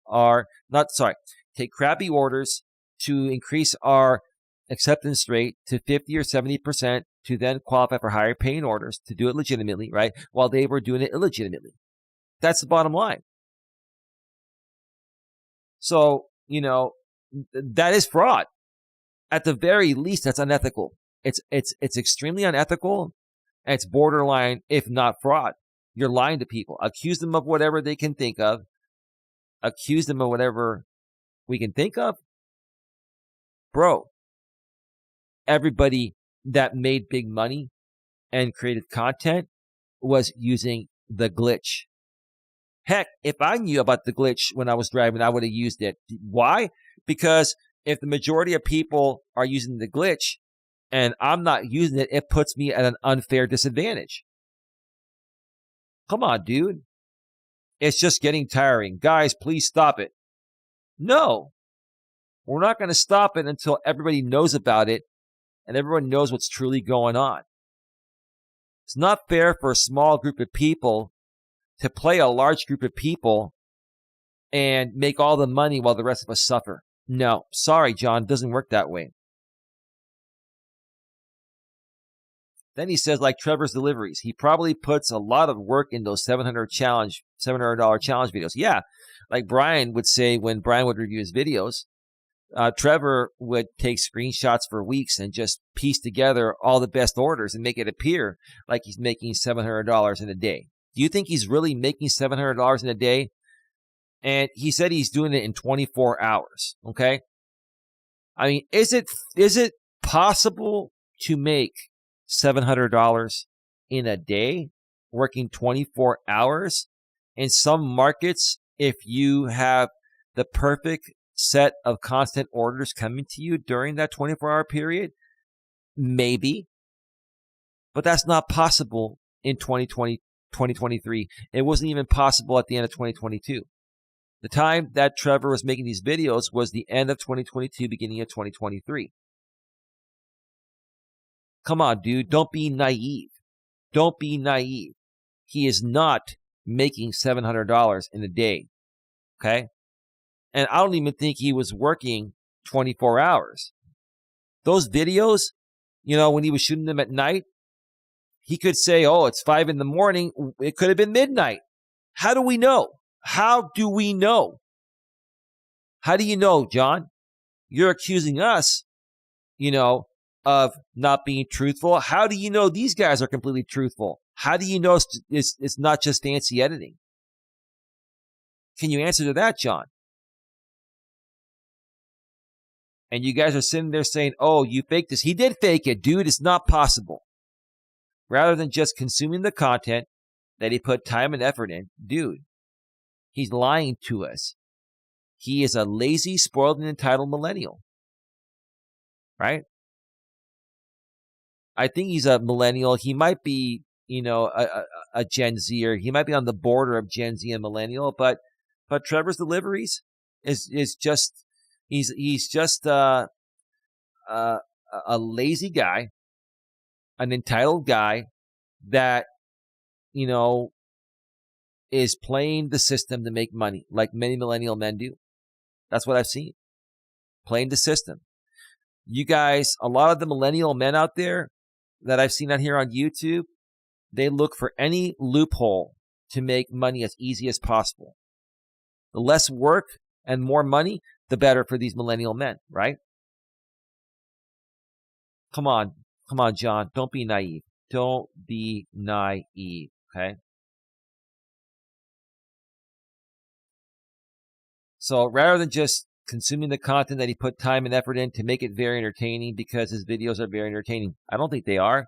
take crappy orders to increase our acceptance rate to 50 or 70% to then qualify for higher paying orders to do it legitimately, right? While they were doing it illegitimately. That's the bottom line. So, that is fraud. At the very least, that's unethical. It's extremely unethical, and it's borderline, if not fraud. You're lying to people. Accuse them of whatever they can think of. Accuse them of whatever we can think of. Bro, everybody that made big money and created content was using the glitch. Heck, if I knew about the glitch when I was driving, I would have used it. Why? Because if the majority of people are using the glitch and I'm not using it, it puts me at an unfair disadvantage. Come on, dude. It's just getting tiring. Guys, please stop it. No. We're not going to stop it until everybody knows about it and everyone knows what's truly going on. It's not fair for a small group of people to play a large group of people and make all the money while the rest of us suffer. No. Sorry, John. It doesn't work that way. Then he says, like Trevor's deliveries, he probably puts a lot of work in those $700 challenge videos. Yeah, like Brian would say when Brian would review his videos, Trevor would take screenshots for weeks and just piece together all the best orders and make it appear like he's making $700 in a day. Do you think he's really making $700 in a day? And he said he's doing it in 24 hours, okay? I mean, is it possible to make $700 in a day, working 24 hours? In some markets, if you have the perfect set of constant orders coming to you during that 24-hour period, maybe. But that's not possible in 2023. It wasn't even possible at the end of 2022. The time that Trevor was making these videos was the end of 2022, beginning of 2023. Come on, dude. Don't be naive. Don't be naive. He is not making $700 in a day. Okay? And I don't even think he was working 24 hours. Those videos, when he was shooting them at night, he could say, oh, it's 5 a.m. It could have been midnight. How do we know? How do we know? How do you know, John? You're accusing us, of not being truthful. How do you know these guys are completely truthful? How do you know it's not just fancy editing? Can you answer to that, John? And you guys are sitting there saying, oh, you faked this. He did fake it, dude. It's not possible. Rather than just consuming the content that he put time and effort in, dude, he's lying to us. He is a lazy, spoiled, and entitled millennial. Right? I think he's a millennial. He might be, a Gen Zer. He might be on the border of Gen Z and millennial. But Trevor's deliveries is just he's just a lazy guy, an entitled guy that is playing the system to make money, like many millennial men do. That's what I've seen. Playing the system. You guys, a lot of the millennial men out there that I've seen out here on YouTube, they look for any loophole to make money as easy as possible. The less work and more money, the better for these millennial men, right? Come on, John. Don't be naive. Don't be naive, okay? So rather than just consuming the content that he put time and effort in to make it very entertaining because his videos are very entertaining, I don't think they are.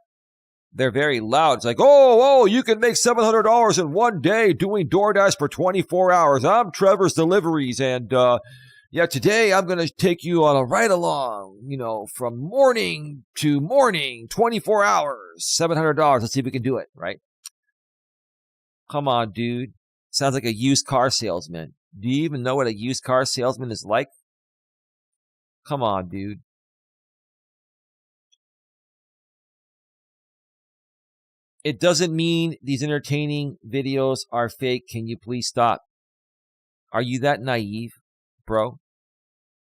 they're very loud. It's like, oh, you can make $700 in one day doing DoorDash for 24 hours. I'm Trevor's Deliveries, and today I'm going to take you on a ride along, from morning to morning, 24 hours, $700. Let's see if we can do it, right? Come on, dude. Sounds like a used car salesman. Do you even know what a used car salesman is like? Come on, dude. It doesn't mean these entertaining videos are fake. Can you please stop? Are you that naive, bro?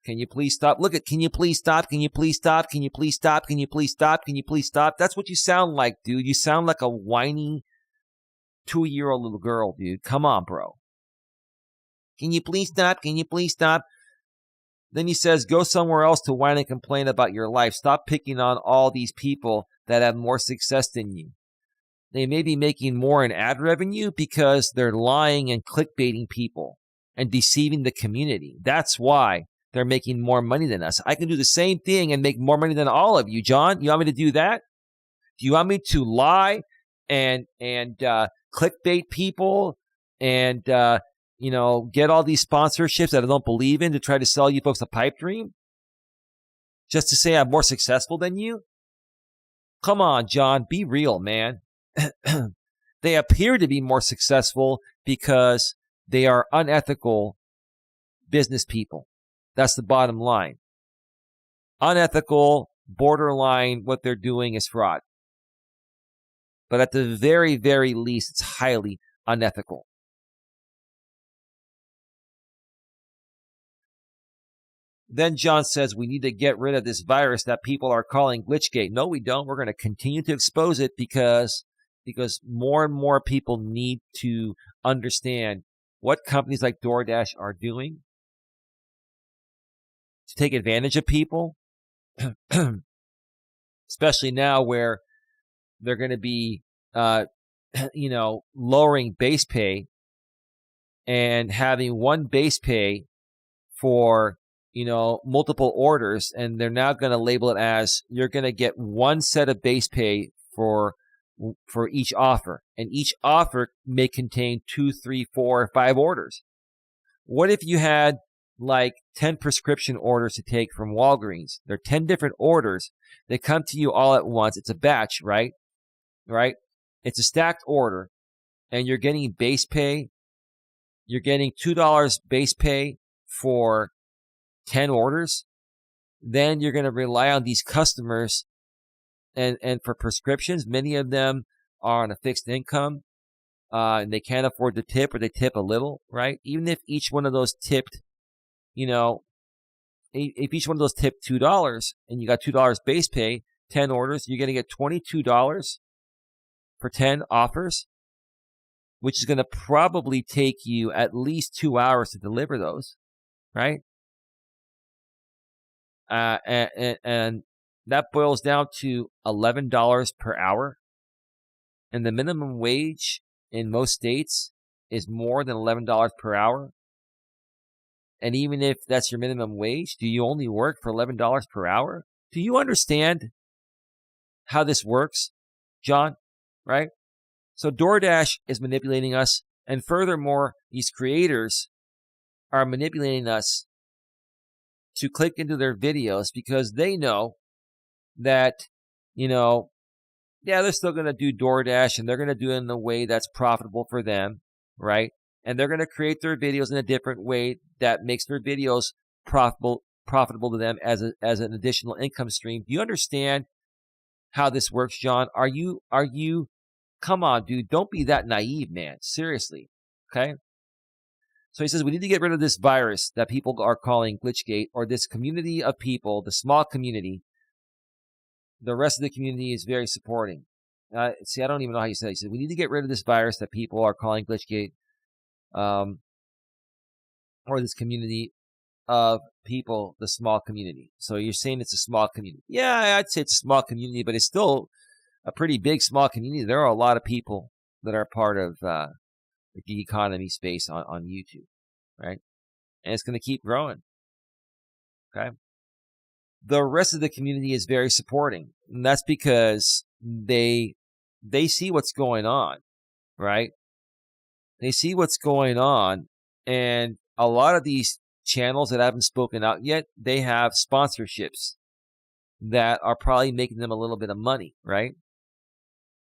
Can you please stop? Look at, can you please stop? Can you please stop? Can you please stop? Can you please stop? Can you please stop? That's what you sound like, dude. You sound like a whiny 2-year-old little girl, dude. Come on, bro. Can you please stop? Can you please stop? Then he says, go somewhere else to whine and complain about your life. Stop picking on all these people that have more success than you. They may be making more in ad revenue because they're lying and clickbaiting people and deceiving the community. That's why they're making more money than us. I can do the same thing and make more money than all of you, John. You want me to do that? Do you want me to lie and clickbait people and get all these sponsorships that I don't believe in to try to sell you folks a pipe dream? Just to say I'm more successful than you? Come on, John, be real, man. They appear to be more successful because they are unethical business people. That's the bottom line. Unethical, borderline, what they're doing is fraud. But at the very, very least, it's highly unethical. Then John says we need to get rid of this virus that people are calling Glitchgate. No, we don't. We're going to continue to expose it because more and more people need to understand what companies like DoorDash are doing to take advantage of people, especially now where they're going to be, lowering base pay and having one base pay for, multiple orders. And they're now going to label it as you're going to get one set of base pay for each offer. And each offer may contain 2, 3, 4, 5 orders. What if you had like 10 prescription orders to take from Walgreens? There are 10 different orders. They come to you all at once. It's a batch, right? Right? It's a stacked order. And you're getting base pay. You're getting $2 base pay for 10 orders. Then you're going to rely on these customers and for prescriptions. Many of them are on a fixed income. And they can't afford to tip, or they tip a little, right? Even if each one of those tipped, if each one of those tipped $2 and you got $2 base pay, 10 orders, you're going to get $22 for 10 offers, which is going to probably take you at least 2 hours to deliver those, right? And that boils down to $11 per hour. And the minimum wage in most states is more than $11 per hour. And even if that's your minimum wage, do you only work for $11 per hour? Do you understand how this works, John? Right? So DoorDash is manipulating us. And furthermore, these creators are manipulating us to click into their videos because they know that, they're still going to do DoorDash and they're going to do it in a way that's profitable for them, right? And they're going to create their videos in a different way that makes their videos profitable to them as an additional income stream. Do you understand how this works, John? Are you? Come on, dude. Don't be that naive, man. Seriously. Okay? So he says we need to get rid of this virus that people are calling Glitchgate, or this community of people, the small community. The rest of the community is very supporting. I don't even know how you said it. He said we need to get rid of this virus that people are calling Glitchgate, or this community of people, the small community. So you're saying it's a small community. Yeah, I'd say it's a small community, but it's still a pretty big small community. There are a lot of people that are part of the gig economy space on YouTube, right? And it's going to keep growing. Okay. The rest of the community is very supporting. And that's because they they see what's going on, right? They see what's going on, and a lot of these channels that haven't spoken out yet, they have sponsorships that are probably making them a little bit of money, right?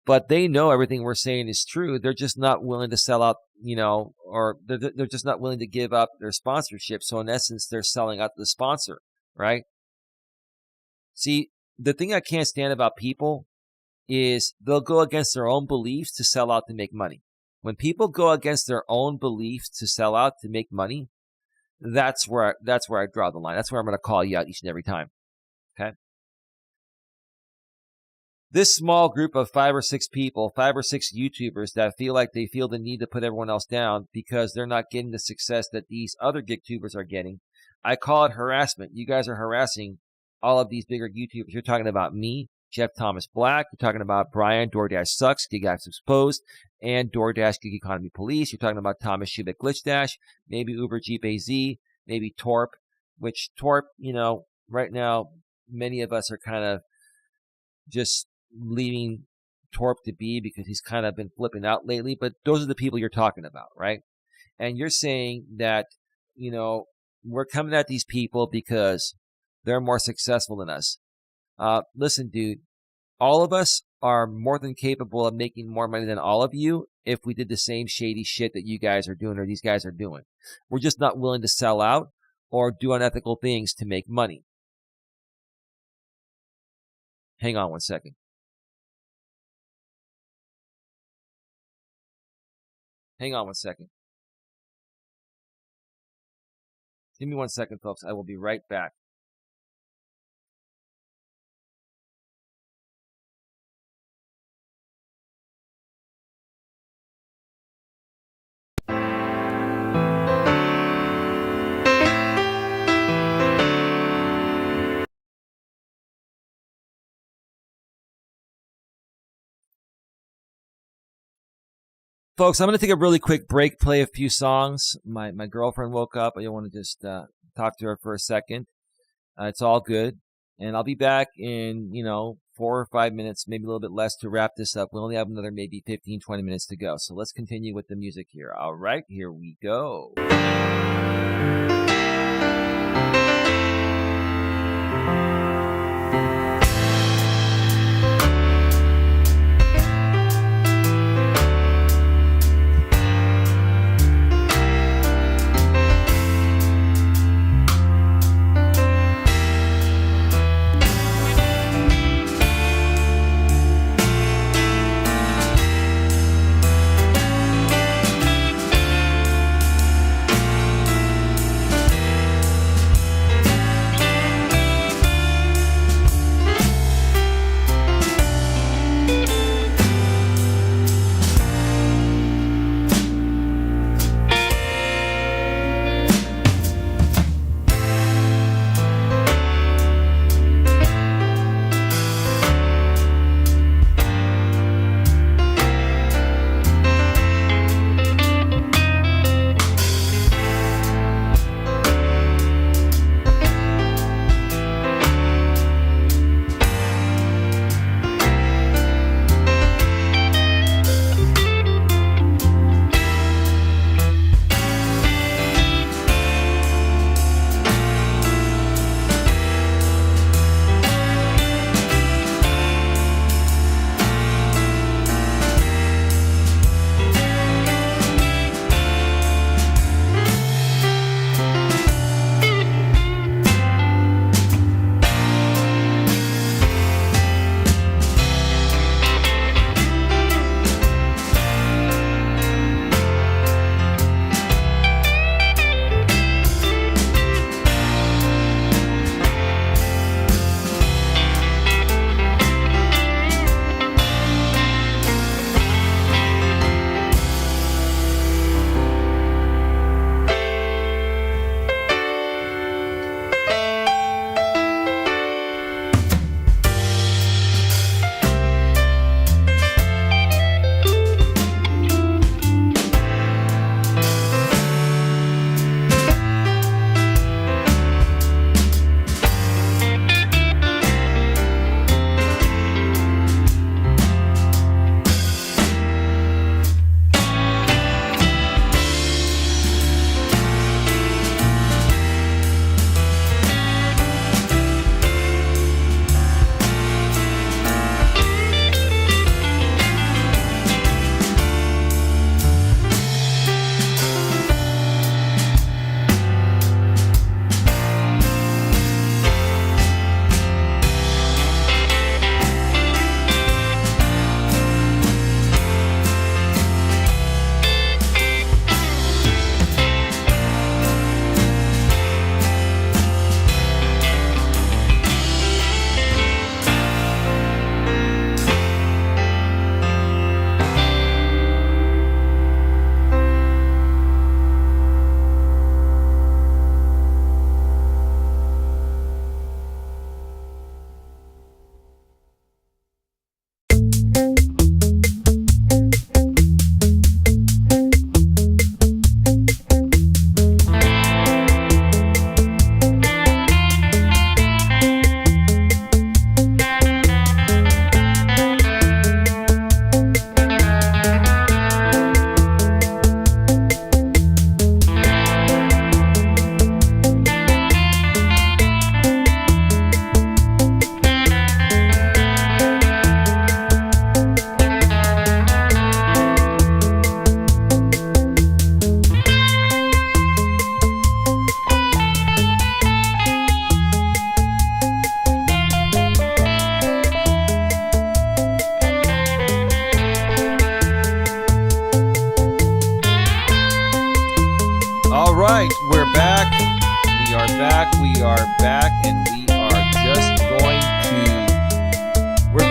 But they know everything we're saying is true. They're just not willing to sell out, or they're just not willing to give up their sponsorship. So in essence, they're selling out the sponsor, right? See, the thing I can't stand about people is they'll go against their own beliefs to sell out to make money. When people go against their own beliefs to sell out to make money, that's where I draw the line. That's where I'm going to call you out each and every time. Okay. This small group of 5 or 6 people, 5 or 6 YouTubers that feel like they feel the need to put everyone else down because they're not getting the success that these other GigTubers are getting, I call it harassment. You guys are harassing all of these bigger YouTubers. You're talking about me, Jeff Thomas Black. You're talking about Brian, DoorDash Sucks, Gig Apps Exposed, and DoorDash Gig Economy Police. You're talking about Thomas Shubik Glitch Dash, maybe Uber Jeep AZ, maybe Torp, which Torp, right now, many of us are kind of just leaving Torp to be because he's kind of been flipping out lately. But those are the people you're talking about, right? And you're saying that, we're coming at these people because they're more successful than us. Listen, dude, all of us are more than capable of making more money than all of you if we did the same shady shit that you guys are doing or these guys are doing. We're just not willing to sell out or do unethical things to make money. Hang on one second. Hang on one second. Give me 1 second, folks. I will be right back. Folks, I'm going to take a really quick break, play a few songs. My girlfriend woke up. I want to just talk to her for a second. It's all good. And I'll be back in, 4 or 5 minutes, maybe a little bit less to wrap this up. We only have another maybe 15, 20 minutes to go. So let's continue with the music here. All right, here we go.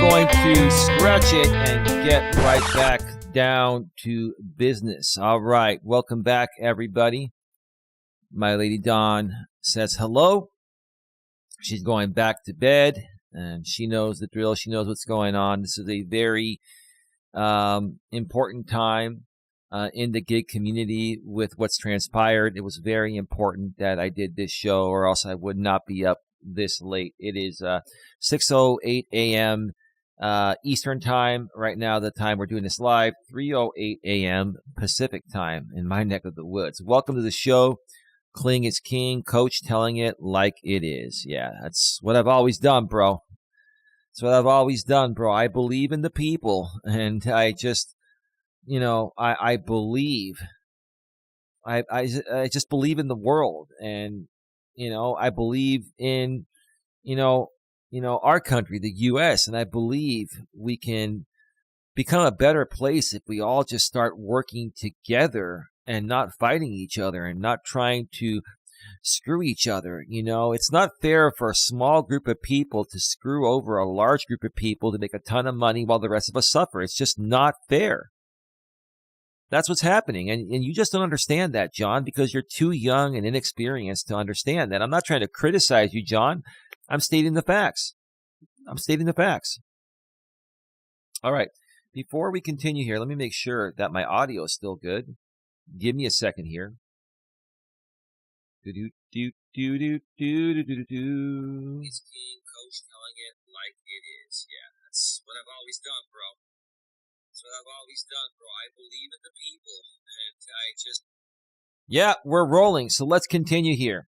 going to scratch it and get right back down to business. All right. Welcome back, everybody. My lady Dawn says hello. She's going back to bed, and she knows the drill. She knows what's going on. This is a very important time in the gig community with what's transpired. It was very important that I did this show, or else I would not be up this late. It is 6:08 a.m. Eastern time right now, the time we're doing this live, 3:08 a.m. Pacific time in my neck of the woods. Welcome to the show. Cling is king, coach telling it like it is. Yeah, that's what I've always done, bro. That's what I've always done, bro. I believe in the people, and I just, I believe. I just believe in the world, and I believe in our country, the U.S., and I believe we can become a better place if we all just start working together and not fighting each other and not trying to screw each other. It's not fair for a small group of people to screw over a large group of people to make a ton of money while the rest of us suffer. It's just not fair. That's what's happening. And you just don't understand that, John, because you're too young and inexperienced to understand that. I'm not trying to criticize you, John. I'm stating the facts. All right. Before we continue here, let me make sure that my audio is still good. Give me a second here. It's King Coach telling it like it is. Yeah, that's what I've always done, bro. I believe in the people, and I just... Yeah, we're rolling, so let's continue here.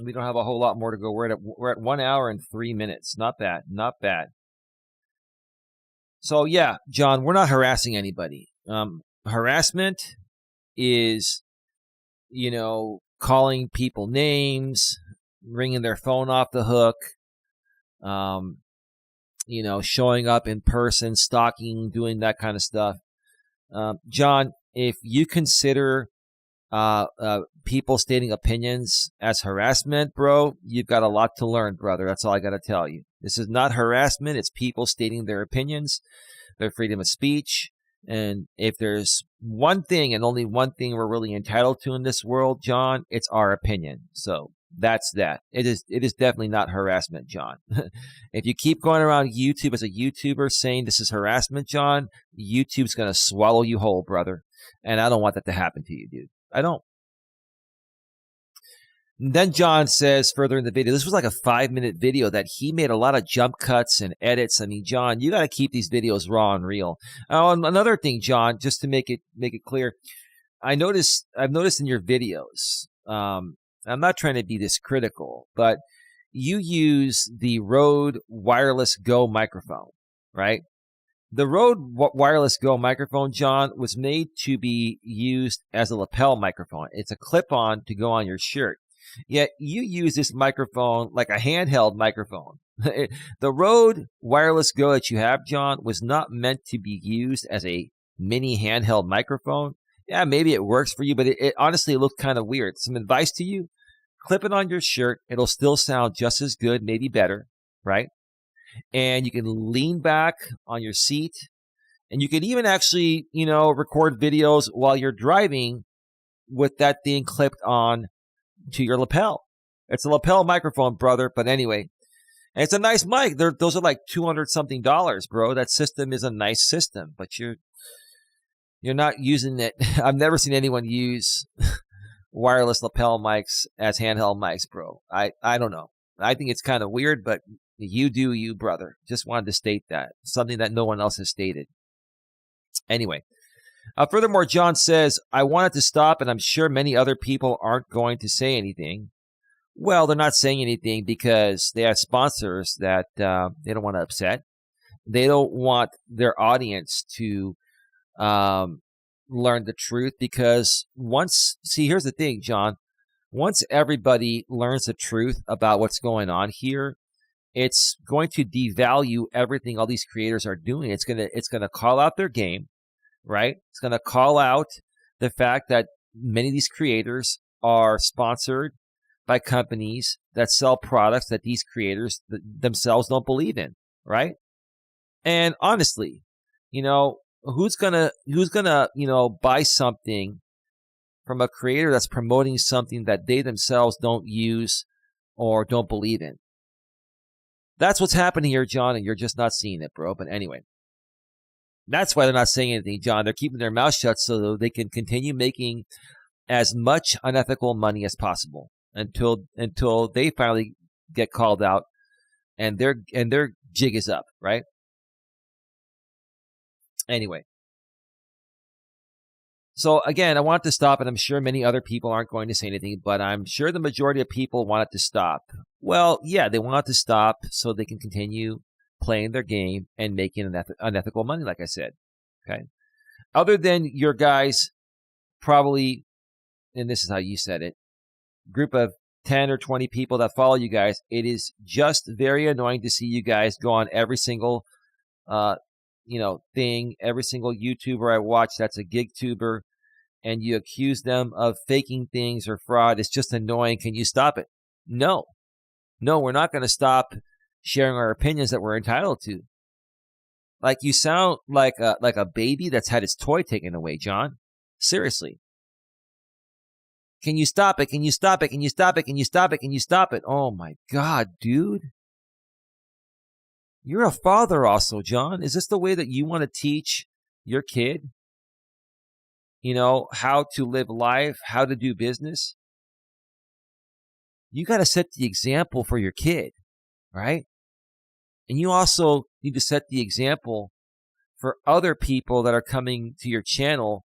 We don't have a whole lot more to go. We're at 1 hour and 3 minutes. Not bad. So, yeah, John, we're not harassing anybody. Harassment is, calling people names, ringing their phone off the hook, showing up in person, stalking, doing that kind of stuff. John, if you consider people stating opinions as harassment, bro, you've got a lot to learn, brother. That's all I got to tell you. This is not harassment. It's people stating their opinions, their freedom of speech. And if there's one thing and only one thing we're really entitled to in this world, John, it's our opinion. So that's that. It is definitely not harassment, John. If you keep going around YouTube as a YouTuber saying this is harassment, John, YouTube's going to swallow you whole, brother. And I don't want that to happen to you, dude. I don't. And then John says further in the video, this was like a 5-minute video that he made a lot of jump cuts and edits. I mean, John, you got to keep these videos raw and real. Oh, and another thing, John, just to make it clear, I've noticed in your videos, I'm not trying to be this critical, but you use the Rode Wireless Go microphone, right? The Rode Wireless Go microphone, John, was made to be used as a lapel microphone. It's a clip-on to go on your shirt. Yet you use this microphone like a handheld microphone. The Rode Wireless Go that you have, John, was not meant to be used as a mini handheld microphone. Yeah, maybe it works for you, but it honestly looked kind of weird. Some advice to you: clip it on your shirt. It'll still sound just as good, maybe better, right? And you can lean back on your seat, and you can even actually, record videos while you're driving with that thing clipped on to your lapel. It's a lapel microphone, brother. But anyway, and it's a nice mic. Those are like $200-something, bro. That system is a nice system, but you're not using it. I've never seen anyone use wireless lapel mics as handheld mics, bro. I don't know. I think it's kind of weird, but you do you, brother. Just wanted to state that. Something that no one else has stated. Anyway. Furthermore, John says, I wanted to stop, and I'm sure many other people aren't going to say anything. Well, they're not saying anything because they have sponsors that they don't want to upset. They don't want their audience to learn the truth because here's the thing, John. Once everybody learns the truth about what's going on here, it's going to devalue everything all these creators are doing. It's gonna call out their game. Right? It's going to call out the fact that many of these creators are sponsored by companies that sell products that these creators themselves don't believe in, right? And honestly, who's gonna buy something from a creator that's promoting something that they themselves don't use or don't believe in? That's what's happening here, John, and you're just not seeing it, bro. But anyway, that's why they're not saying anything, John. They're keeping their mouth shut so they can continue making as much unethical money as possible until they finally get called out and their jig is up, right? Anyway. So again, I want it to stop, and I'm sure many other people aren't going to say anything, but I'm sure the majority of people want it to stop. Well, yeah, they want it to stop so they can continue playing their game and making unethical money, like I said. Okay. Other than your guys, probably, and this is how you said it, group of 10 or 20 people that follow you guys, it is just very annoying to see you guys go on every single thing, every single YouTuber I watch that's a gig tuber, and you accuse them of faking things or fraud. It's just annoying. Can you stop it? No, we're not going to stop sharing our opinions that we're entitled to. Like, you sound like a baby that's had its toy taken away, John. Seriously. Can you stop it? Can you stop it? Can you stop it? Can you stop it? Can you stop it? Oh my God, dude. You're a father also, John. Is this the way that you want to teach your kid? How to live life, how to do business? You got to set the example for your kid, right? And you also need to set the example for other people that are coming to your channel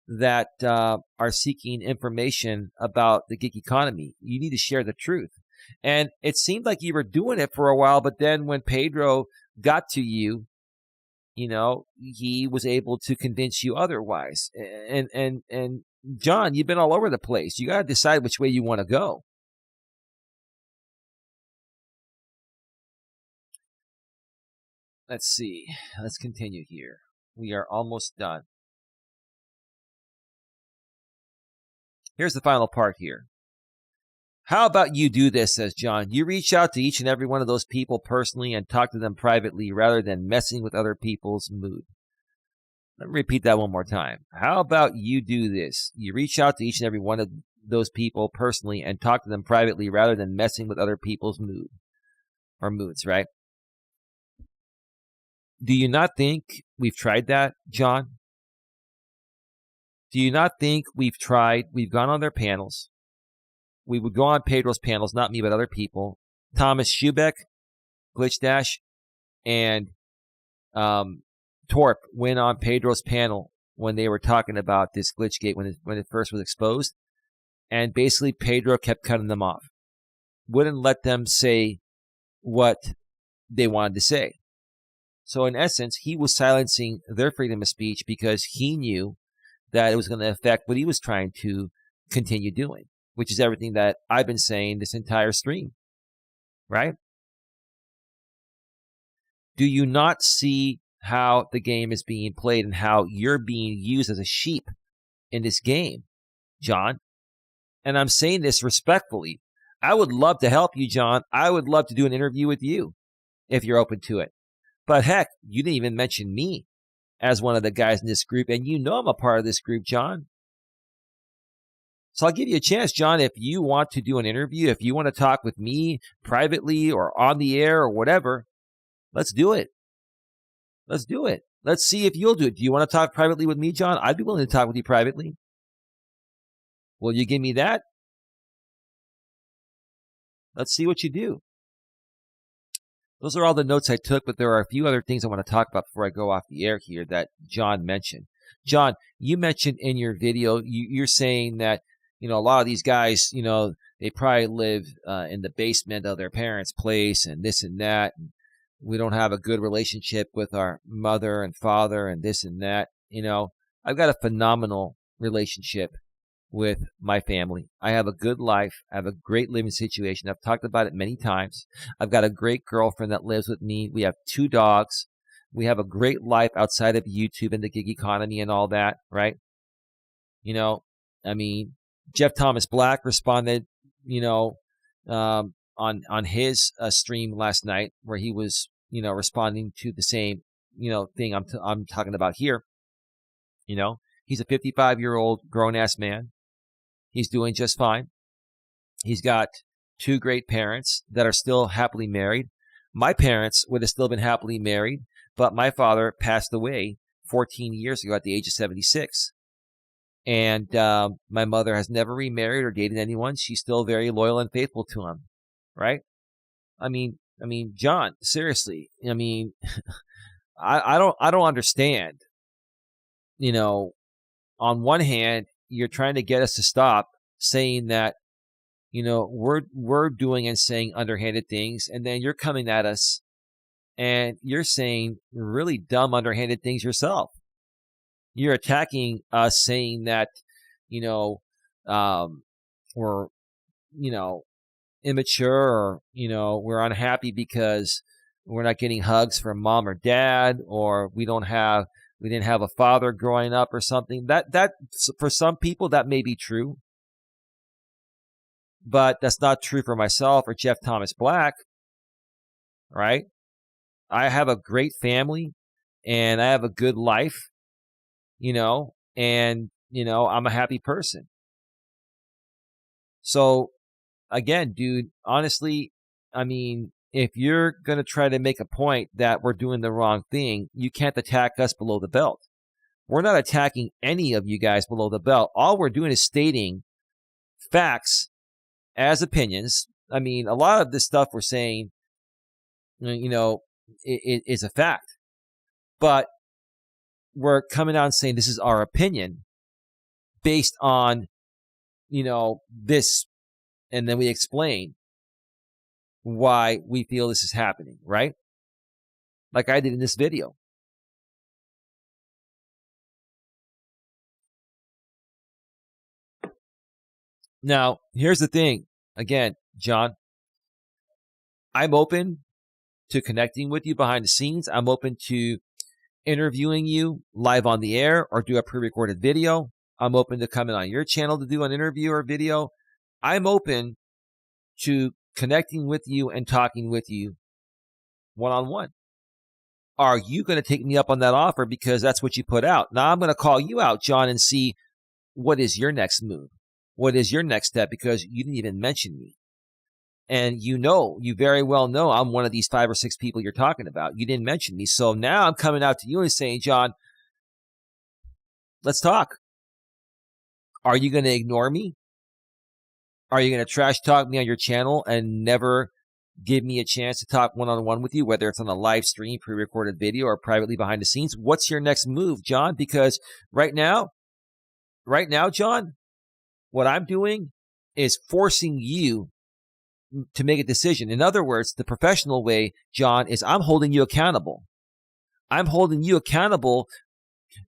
that are seeking information about the gig economy. You need to share the truth. And it seemed like you were doing it for a while, but then when Pedro got to you, he was able to convince you otherwise. And John, you've been all over the place. You got to decide which way you want to go. Let's see. Let's continue here. We are almost done. Here's the final part here. How about you do this, says John. You reach out to each and every one of those people personally and talk to them privately rather than messing with other people's mood. Let me repeat that one more time. How about you do this? You reach out to each and every one of those people personally and talk to them privately rather than messing with other people's mood or moods, right? Do you not think we've tried that, John? Do you not think we've gone on their panels? We would go on Pedro's panels, not me, but other people. Thomas Schubeck, Glitch Dash, and Torp went on Pedro's panel when they were talking about this Glitchgate when it first was exposed. And basically Pedro kept cutting them off. Wouldn't let them say what they wanted to say. So in essence, he was silencing their freedom of speech because he knew that it was going to affect what he was trying to continue doing, which is everything that I've been saying this entire stream, right? Do you not see how the game is being played and how you're being used as a sheep in this game, John? And I'm saying this respectfully. I would love to help you, John. I would love to do an interview with you if you're open to it. But heck, you didn't even mention me as one of the guys in this group, and you know I'm a part of this group, John. So I'll give you a chance, John, if you want to do an interview, if you want to talk with me privately or on the air or whatever, let's do it. Let's do it. Let's see if you'll do it. Do you want to talk privately with me, John? I'd be willing to talk with you privately. Will you give me that? Let's see what you do. Those are all the notes I took, but there are a few other things I want to talk about before I go off the air here that John mentioned. John, you mentioned in your video, you're saying that, a lot of these guys, they probably live in the basement of their parents' place and this and that. And we don't have a good relationship with our mother and father and this and that. I've got a phenomenal relationship with my family. I have a good life. I have a great living situation. I've talked about it many times. I've got a great girlfriend that lives with me. We have 2 dogs. We have a great life outside of YouTube and the gig economy and all that, right? Jeff Thomas Black responded, on his stream last night where he was, responding to the same, thing I'm talking about here. He's a 55-year-old grown-ass man. He's doing just fine. He's got 2 great parents that are still happily married. My parents would have still been happily married, but my father passed away 14 years ago at the age of 76. And my mother has never remarried or dated anyone. She's still very loyal and faithful to him, right? I mean, John, seriously. I don't understand. On one hand, you're trying to get us to stop saying that, we're doing and saying underhanded things, and then you're coming at us and you're saying really dumb, underhanded things yourself. You're attacking us, saying that, we're, immature, or, we're unhappy because we're not getting hugs from mom or dad, or we didn't have a father growing up or something. That for some people, that may be true, but that's not true for myself or Jeff Thomas Black, right? I have a great family and I have a good life, and, I'm a happy person. So again, dude, honestly, if you're going to try to make a point that we're doing the wrong thing, you can't attack us below the belt. We're not attacking any of you guys below the belt. All we're doing is stating facts as opinions. A lot of this stuff we're saying, it is a fact. But we're coming out and saying this is our opinion based on, this. And then we explain why we feel this is happening, right? Like I did in this video. Now, here's the thing. Again, John, I'm open to connecting with you behind the scenes. I'm open to interviewing you live on the air or do a pre-recorded video. I'm open to coming on your channel to do an interview or video. I'm open to connecting with you and talking with you one-on-one. Are you going to take me up on that offer because that's what you put out? Now I'm going to call you out, John, and see what is your next move? What is your next step? Because you didn't even mention me. And you very well know I'm one of these 5 or 6 people you're talking about. You didn't mention me. So now I'm coming out to you and saying, John, let's talk. Are you going to ignore me? Are you going to trash talk me on your channel and never give me a chance to talk one-on-one with you, whether it's on a live stream, pre-recorded video, or privately behind the scenes? What's your next move, John? Because right now, John, what I'm doing is forcing you to make a decision. In other words, the professional way, John, is I'm holding you accountable. I'm holding you accountable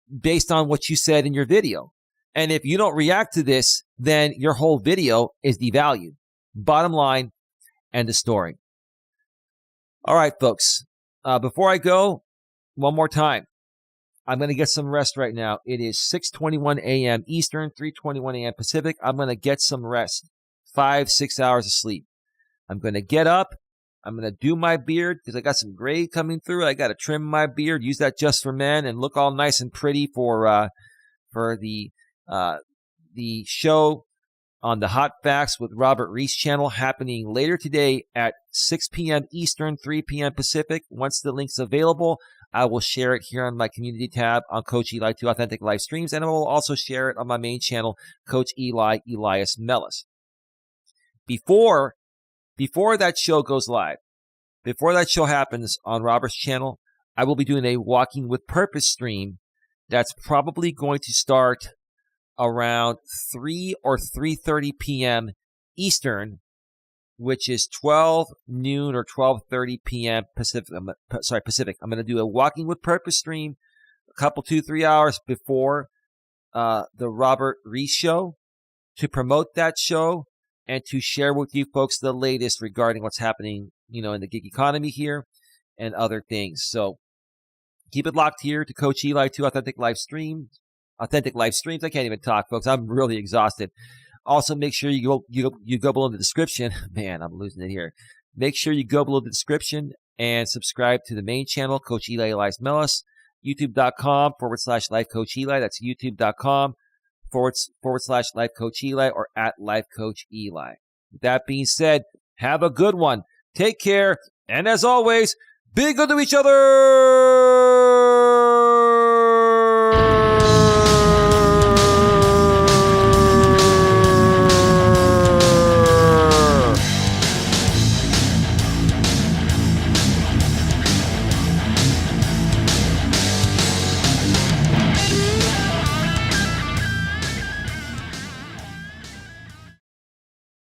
based on what you said in your video. And if you don't react to this, then your whole video is devalued. Bottom line, end of story. All right, folks. Before I go, one more time. I'm going to get some rest right now. It is 6:21 a.m. Eastern, 3:21 a.m. Pacific. I'm going to get some rest. 5-6 hours of sleep. I'm going to get up. I'm going to do my beard because I got some gray coming through. I got to trim my beard, use that just for men, and look all nice and pretty for the show on the Hot Facts with Robert Reese channel happening later today at 6 p.m. Eastern, 3 p.m. Pacific. Once the link's available, I will share it here on my community tab on Coach Eli 2 Authentic Live Streams, and I will also share it on my main channel, Coach Eli, Elias, Melas. Before that show goes live, before that show happens on Robert's channel, I will be doing a Walking with Purpose stream that's probably going to start around 3 or 3:30 p.m. Eastern, which is 12 noon or 12:30 p.m. Pacific. I'm going to do a Walking with Purpose stream a couple, 2-3 hours before the Robert Reese show to promote that show and to share with you folks the latest regarding what's happening, in the gig economy here and other things. So keep it locked here to Coach Eli 2 Authentic Live Streams. Authentic Live Streams. I can't even talk, folks. I'm really exhausted. Also, make sure you go below the description. Man, I'm losing it here. Make sure you go below the description and subscribe to the main channel, Coach Eli, Elias, Melas, youtube.com/Life Coach Eli. That's youtube.com/Life Coach Eli or at Life Coach Eli. With that being said, have a good one. Take care. And as always, be good to each other.